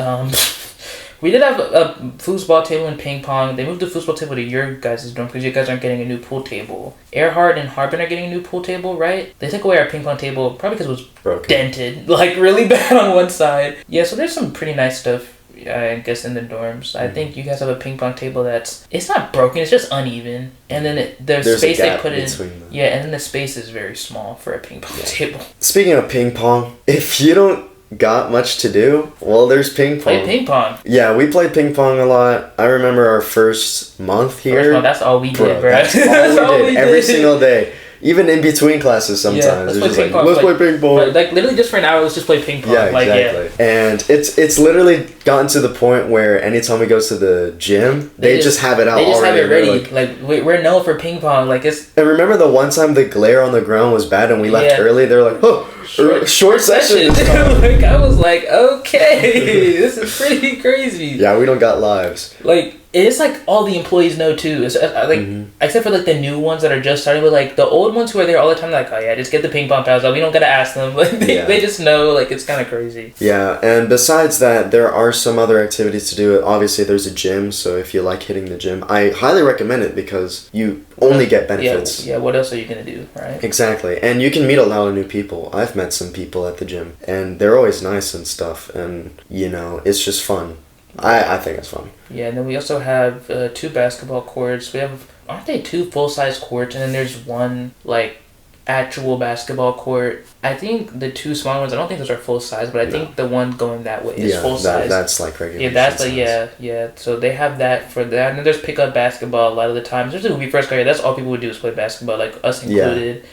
We did have a foosball table and ping pong. They moved the foosball table to your guys' dorm because you guys aren't getting a new pool table. Earhart and Harbin are getting a new pool table, right? They took away our ping pong table probably because it was broken, dented, like really bad on one side. Yeah, so there's some pretty nice stuff, I guess, in the dorms. I think you guys have a ping pong table it's not broken, it's just uneven. And then there's space they put in. Yeah, and then the space is very small for a ping pong table. Speaking of ping pong, if you don't got much to do, well, there's ping pong. Play ping pong. Yeah, we played ping pong a lot. I remember our first month here. That's all we did, bro. That's all we did every single day. Even in between classes sometimes. Yeah, let's play ping pong. Like, literally just for an hour, let's just play ping pong. Yeah, exactly. And it's literally gotten to the point where anytime we go to the gym, they just have it out already. They just have it ready. Like we're known for ping pong. Like, it's... And remember the one time the glare on the ground was bad and we left early? They're like, oh, short session. Like, I was like, okay, this is pretty crazy. Yeah, we don't got lives. Like, it's like all the employees know too. It's like except for like the new ones that are just starting, but like the old ones who are there all the time, like, oh yeah, just get the ping pong pads out. We don't gotta ask them. Like they just know. Like, it's kind of crazy. Yeah, and besides that, there are some other activities to do. Obviously, there's a gym, so if you like hitting the gym, I highly recommend it because you only get benefits. Yeah. What else are you gonna do, right? Exactly, and you can meet a lot of new people. I've met some people at the gym, and they're always nice and stuff, and you know, it's just fun. I think it's fun. Yeah, and then we also have 2 basketball courts. We have, aren't they 2 full-size courts? And then there's 1, like, actual basketball court. I think the 2 small ones, I don't think those are full-size, but I think the one going that way is full-size. That's like regular. Yeah, that's like, yeah. So they have that for that. And then there's pickup basketball a lot of the times. Especially when we first got here, that's all people would do is play basketball, like us included. Yeah.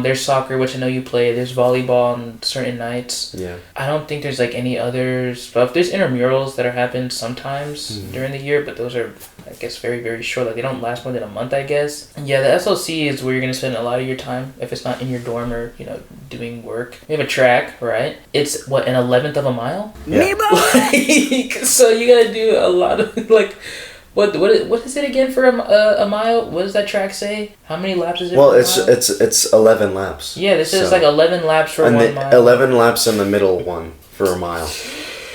There's soccer, which I know you play. There's volleyball on certain nights. Yeah. I don't think there's like any other stuff. There's intramurals that are happening sometimes during the year, but those are, I guess, very, very short. Like, they don't last more than a month, I guess. Yeah, the SLC is where you're going to spend a lot of your time if it's not in your dorm or, you know, doing work. We have a track, right? It's, what, an 11th of a mile? Yeah. Like, so you got to do a lot of, like... What is it again for a mile? What does that track say? How many laps is it? Well, it's 11 laps. Yeah, this is like 11 laps for 1 mile. 11 laps in the middle one for a mile,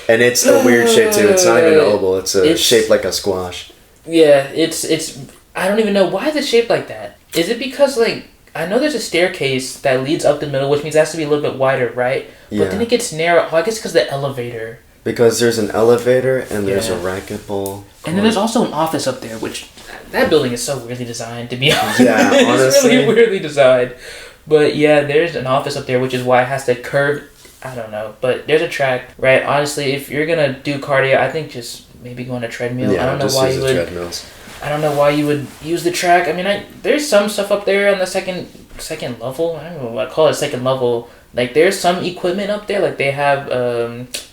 and it's a weird shape too. It's not even an oval. It's shaped like a squash. Yeah, it's. I don't even know why is it shaped like that. Is it because, like, I know there's a staircase that leads up the middle, which means it has to be a little bit wider, right? But then it gets narrow. Oh, I guess because the elevator. Because there's an elevator and there's a racquetball. And then there's also an office up there, which that building is so weirdly designed, to be honest. Yeah, honestly. It's really weirdly designed. But yeah, there's an office up there, which is why it has to curve. I don't know. But there's a track, right? Honestly, if you're going to do cardio, I think just maybe go on a treadmill. Yeah, I don't know why you would. Treadmills. I don't know why you would use the track. I mean, there's some stuff up there on the second level. I don't know what I call it, second level. Like, there's some equipment up there. Like, they have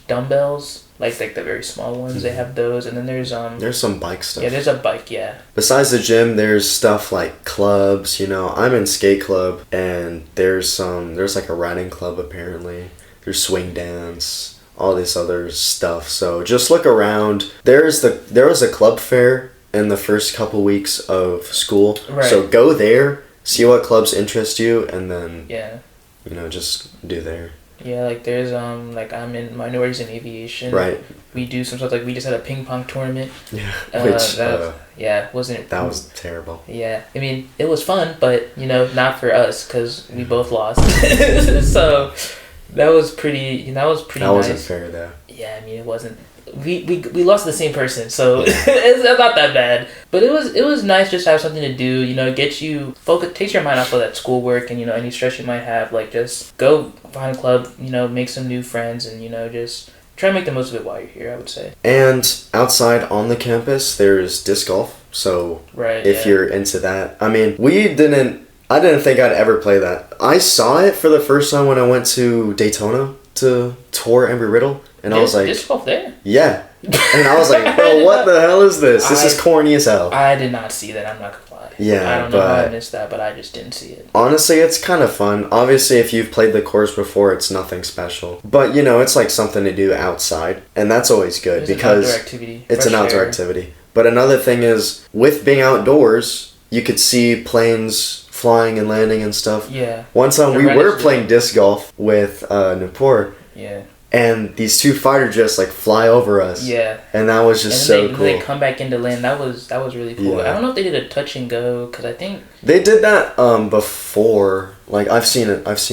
dumbbells. like the very small ones. They have those, and then there's some bike stuff. Yeah, there's a bike. Yeah. Besides the gym, there's stuff like clubs. You know, I'm in skate club, and there's like a riding club apparently. There's swing dance, all this other stuff. So just look around. There was a club fair in the first couple weeks of school. Right. So go there, see what clubs interest you, and then Yeah. you know, just do there. Yeah, like there's like I'm in minorities in aviation. Right. We do some stuff like we just had a ping pong tournament. Yeah. Wasn't that was terrible. Yeah, I mean it was fun, but you know not for us because we both lost. So that was pretty. That was pretty. That nice. wasn't fair though. Yeah, I mean it wasn't. We lost to the same person, so it's not that bad. But it was nice just to have something to do. You know, get you focus, takes your mind off of that schoolwork and you know any stress you might have. Like just go find a club. You know, make some new friends and you know just try to make the most of it while you're here. I would say. And outside on the campus, there's disc golf. So if you're into that, I mean, I didn't think I'd ever play that. I saw it for the first time when I went to Daytona to tour Embry-Riddle. And I was like... disc golf there? Yeah. And I was like, bro, what the hell is this? This is corny as hell. I did not see that. I'm not going to lie. Yeah, I don't know how I missed that, but I just didn't see it. Honestly, it's kind of fun. Obviously, if you've played the course before, it's nothing special. But, you know, it's like something to do outside. And that's always good because... It's an outdoor activity. It's an outdoor activity. But another thing is, with being outdoors, you could see planes flying and landing and stuff. Yeah. One time we were playing disc golf with Nupur. Yeah. And these two fighter jets like fly over us. Yeah. And that was just so cool. They come back into land. That was really cool. Yeah. I don't know if they did a touch and go because I think they did that before. Like I've seen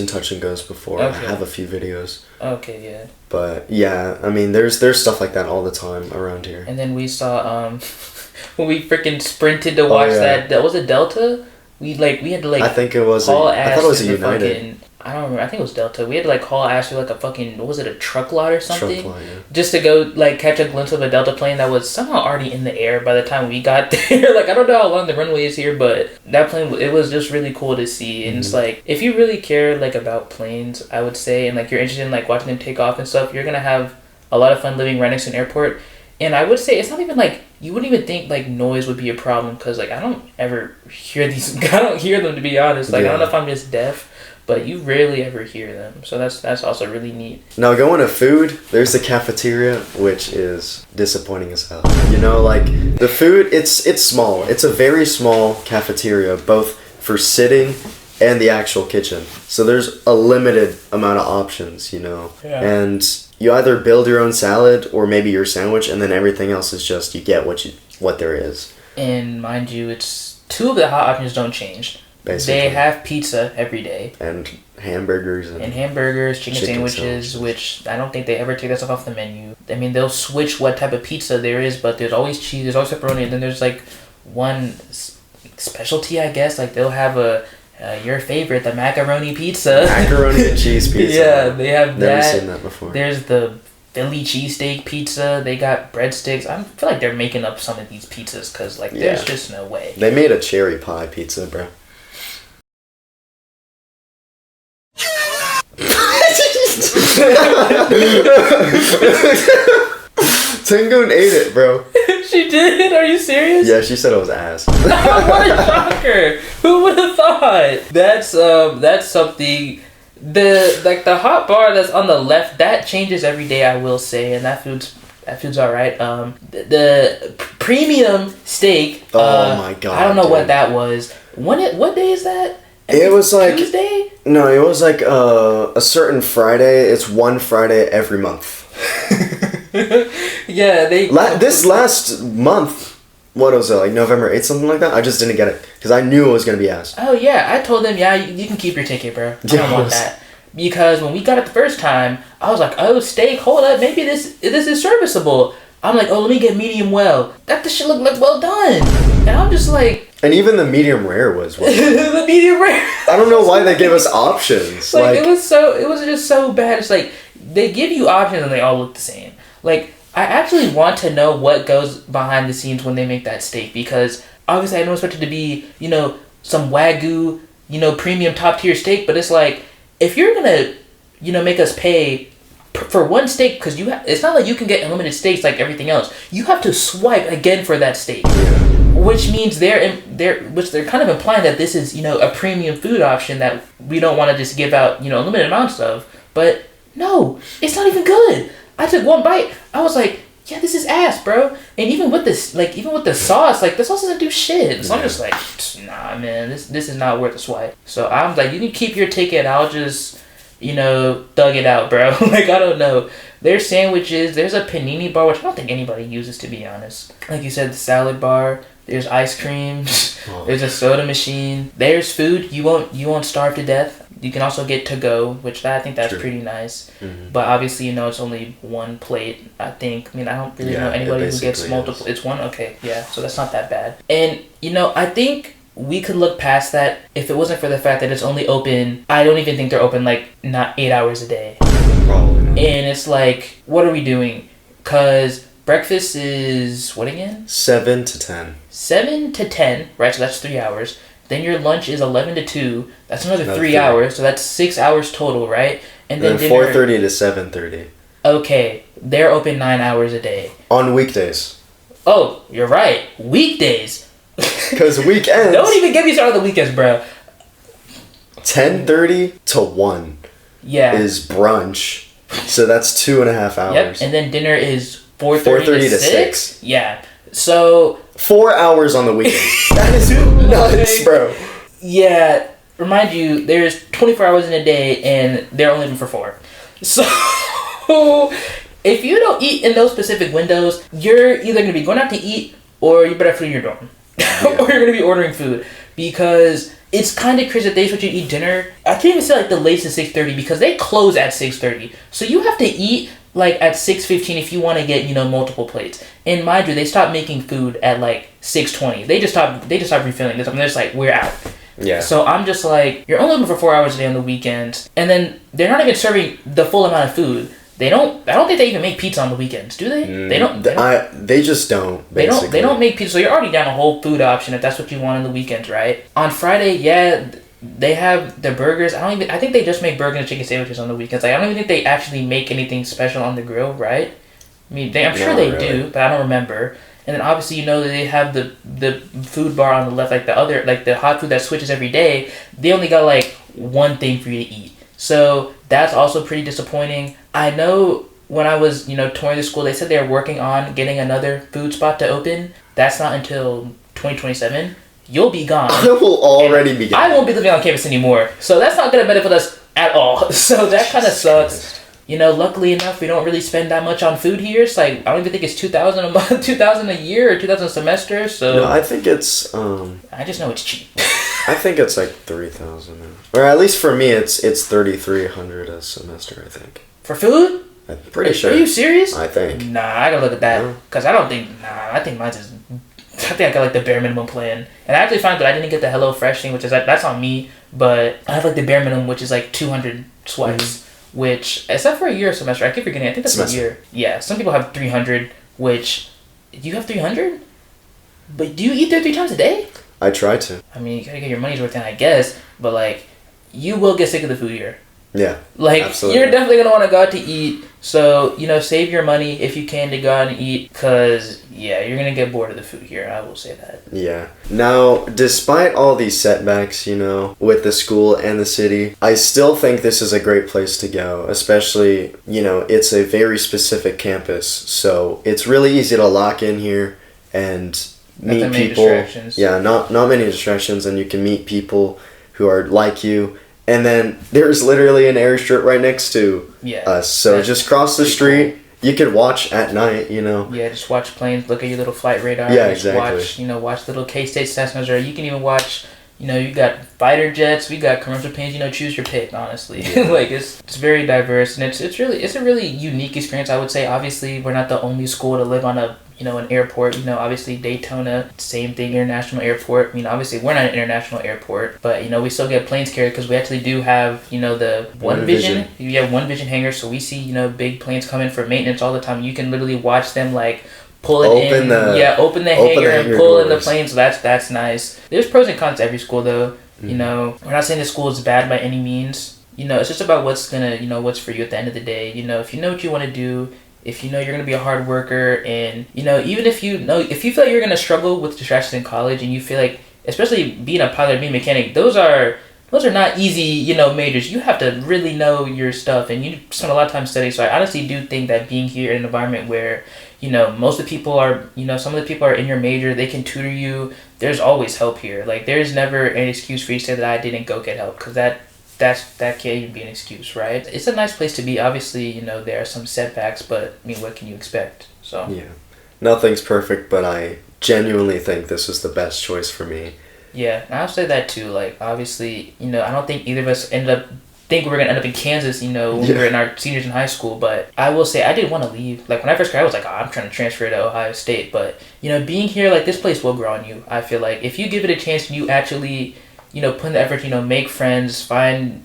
touch and goes before. Okay. I have a few videos. Okay, yeah. But yeah, I mean there's stuff like that all the time around here. And then we saw when we freaking sprinted to watch that was a Delta. We had to I think it was I thought it was a United. I don't remember. I think it was Delta. We had to haul ass through like a fucking, what was it, a truck lot or something? Truck lot, yeah. Just to go like catch a glimpse of a Delta plane that was somehow already in the air by the time we got there. Like I don't know how long the runway is here, but that plane, it was just really cool to see. And it's like, if you really care like about planes, I would say, and like you're interested in like watching them take off and stuff, you're gonna have a lot of fun living right next to an airport. And I would say it's not even like, you wouldn't even think like noise would be a problem because like I don't ever hear I don't hear them to be honest. Like I don't know if I'm just deaf. But you rarely ever hear them, so that's also really neat. Now going to food, there's the cafeteria, which is disappointing as hell. You know, like the food, it's small. It's a very small cafeteria, both for sitting and the actual kitchen. So there's a limited amount of options, you know. Yeah. And you either build your own salad or maybe your sandwich, and then everything else is just you get what there is. And mind you, it's two of the hot options don't change. Basically. They have pizza every day. And hamburgers. Chicken sandwiches, which I don't think they ever take that stuff off the menu. I mean, they'll switch what type of pizza there is, but there's always cheese, there's always pepperoni, and then there's like one specialty, I guess. Like they'll have your favorite, the macaroni pizza. Macaroni and cheese pizza. Yeah, they have Never seen that before. There's the Philly cheesesteak pizza. They got breadsticks. I feel like they're making up some of these pizzas because like there's just no way. They made a cherry pie pizza, bro. Tengoon ate it, bro. She did? Are you serious? Yeah, she said it was ass. What a shocker! Who would have thought? That's something. The hot bar that's on the left, that changes every day, I will say, and that food's alright. The premium steak. Oh my god! I don't know what that was. What day is that? It was like Tuesday? No, it was like a certain Friday. It's one Friday every month. Yeah, this last month, what was it, like November 8th, something like that? I just didn't get it because I knew it was gonna be ass. Oh yeah, I told them, you can keep your ticket, bro. I don't want that. Because when we got it the first time, I was like, oh, steak, hold up, maybe this is serviceable. I'm like, oh, let me get medium well. That shit looked like well done. And I'm just like... And even the medium rare was well. The medium rare. I don't know why they gave us options. Like it was just so bad. It's like, they give you options and they all look the same. Like, I actually want to know what goes behind the scenes when they make that steak. Because obviously I don't expect it to be, some Wagyu, premium top tier steak. But it's like, if you're going to, make us pay for one steak, because it's not like you can get unlimited steaks like everything else. You have to swipe again for that steak, which means they're kind of implying that this is, a premium food option that we don't want to just give out, limited amounts of. But no, it's not even good. I took one bite. I was like, yeah, this is ass, bro. And even with this, even with the sauce, the sauce doesn't do shit. So I'm just like, nah, man, this is not worth a swipe. So I'm like, you can keep your ticket. I'll just, thug it out, bro. I don't know. There's sandwiches. There's a panini bar, which I don't think anybody uses, to be honest. Like you said, the salad bar. There's ice cream. There's a soda machine. There's food. You won't starve to death. You can also get to go, which I think that's pretty nice. Mm-hmm. But obviously, it's only one plate, I think. I don't really know anybody who gets multiple. It's one? Okay, yeah. So that's not that bad. And, I think we could look past that if it wasn't for the fact that it's only open. I don't even think they're open, not 8 hours a day. Probably not. And it's like, what are we doing? Because breakfast is, what again? 7 to 10. 7 to 10, right? So that's 3 hours. Then your lunch is 11 to 2. That's another 3 hours. So that's 6 hours total, right? And then dinner, 4:30 to 7:30. Okay. They're open 9 hours a day. On weekdays. Oh, you're right. Weekdays. Because weekends. Don't even get me started on the weekends, bro. 10:30 to 1. Yeah. Is brunch. So that's 2.5 hours. Yep. And then dinner is 4:30 to 6. Yeah. So 4 hours on the weekend. That is nuts, bro. Yeah. Remind you, there's 24 hours in a day, and they're only open for 4. So if you don't eat in those specific windows, you're either going to be going out to eat, or you better food in your dorm. Or you're going to be ordering food. Because it's kind of crazy that they expect you to eat dinner. I can't even say the latest is 6:30, because they close at 6:30. So you have to eat at 6:15 if you want to get multiple plates. And mind you, they stopped making food at 6:20. They just stopped refilling this. They're just like, we're out. Yeah. So I'm just like, you're only open for 4 hours a day on the weekends, and then they're not even serving the full amount of food. I don't think they even make pizza on the weekends, do they? They just don't. Basically. They don't make pizza, so you're already down a whole food option if that's what you want on the weekends, right? On Friday, they have the burgers. I think they just make burger and chicken sandwiches on the weekends. I don't even think they actually make anything special on the grill, right? I'm sure they do, but I don't remember. And then obviously that they have the food bar on the left, the hot food that switches every day. They only got one thing for you to eat. So that's also pretty disappointing. I know when I was, touring the school, they said they were working on getting another food spot to open. That's not until 2027. You'll be gone. I will already be gone. I won't be living on campus anymore. So that's not going to benefit us at all. So that kind of sucks. Luckily enough, we don't really spend that much on food here. It's I don't even think it's $2,000 a month, $2,000 a year, or $2,000 a semester. So no, I think it's. I just know it's cheap. I think it's $3,000, or at least for me, it's $3,300 a semester. I think for food. I'm pretty sure. Are you serious? I think. Nah, I gotta look at that because I don't think. Nah, I think mine's is. I think I got the bare minimum plan, and I actually found that I didn't get the HelloFresh thing, which is that's on me. But I have the bare minimum, which is 200 swipes. Which, except for a year semester, I keep forgetting. I think that's a year. Yeah, some people have 300, which, you have 300? But do you eat there 3 times a day? I try to. You gotta get your money's worth in, I guess. But, you will get sick of the food here. Yeah, absolutely. You're definitely gonna want to go out to eat. So, save your money if you can to go out and eat. Because, you're gonna get bored of the food here. I will say that. Yeah. Now, despite all these setbacks, with the school and the city, I still think this is a great place to go. Especially, it's a very specific campus. So, it's really easy to lock in here and meet people. Yeah, not many distractions. And you can meet people who are like you. And then there's literally an airstrip right next to us. So just cross the street. Cool. You could watch at night, Yeah, just watch planes, look at your little flight radar. Yeah, exactly. Watch little K-State Cessnas, or you can even watch, you got fighter jets, we got commercial planes, choose your pick, honestly. Yeah. It's very diverse, and it's a really unique experience, I would say. Obviously, we're not the only school to live on an airport. Obviously Daytona, same thing, international airport. Obviously we're not an international airport, but we still get planes carried because we actually do have the One Vision. You have One Vision hangars, so we see big planes come in for maintenance all the time. You can literally watch them pull it open the hangar and pull in the plane. So that's nice. There's pros and cons to every school though. We're not saying the school is bad by any means. it's just about what's gonna, what's for you at the end of the day. If you know what you want to do, if you know you're gonna be a hard worker, and even if you feel like you're gonna struggle with distractions in college, and you feel like, especially being a pilot or being a mechanic, those are not easy, majors. You have to really know your stuff, and you spend a lot of time studying. So I honestly do think that being here in an environment where, most of the people are, some of the people are in your major, they can tutor you. There's always help here. Like, there's never an excuse for you to say that I didn't go get help, because that can't even be an excuse, right? It's a nice place to be. Obviously, there are some setbacks, but, what can you expect? So yeah, nothing's perfect, but I genuinely think this was the best choice for me. Yeah, and I'll say that too. Like, obviously, I don't think either of us think we were gonna end up in Kansas, when we were in our seniors in high school. But I will say I didn't want to leave. Like, when I first graduated, I was like, oh, I'm trying to transfer to Ohio State. But being here, like, this place will grow on you. I feel like if you give it a chance and you actually, put in the effort, make friends, find,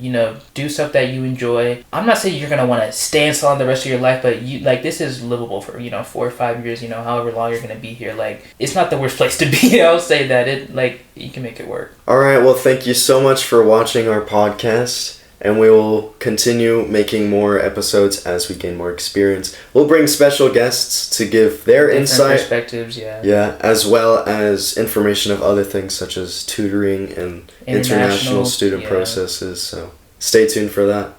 do stuff that you enjoy. I'm not saying you're gonna want to stay in Salina the rest of your life, but this is livable for 4 or 5 years, however long you're gonna be here. Like, it's not the worst place to be. I'll say that you can make it work. All right, well, thank you so much for watching our podcast, and we will continue making more episodes as we gain more experience. We'll bring special guests to give their Different insight, perspectives, yeah. Yeah, as well as information of other things such as tutoring and international student processes. So stay tuned for that.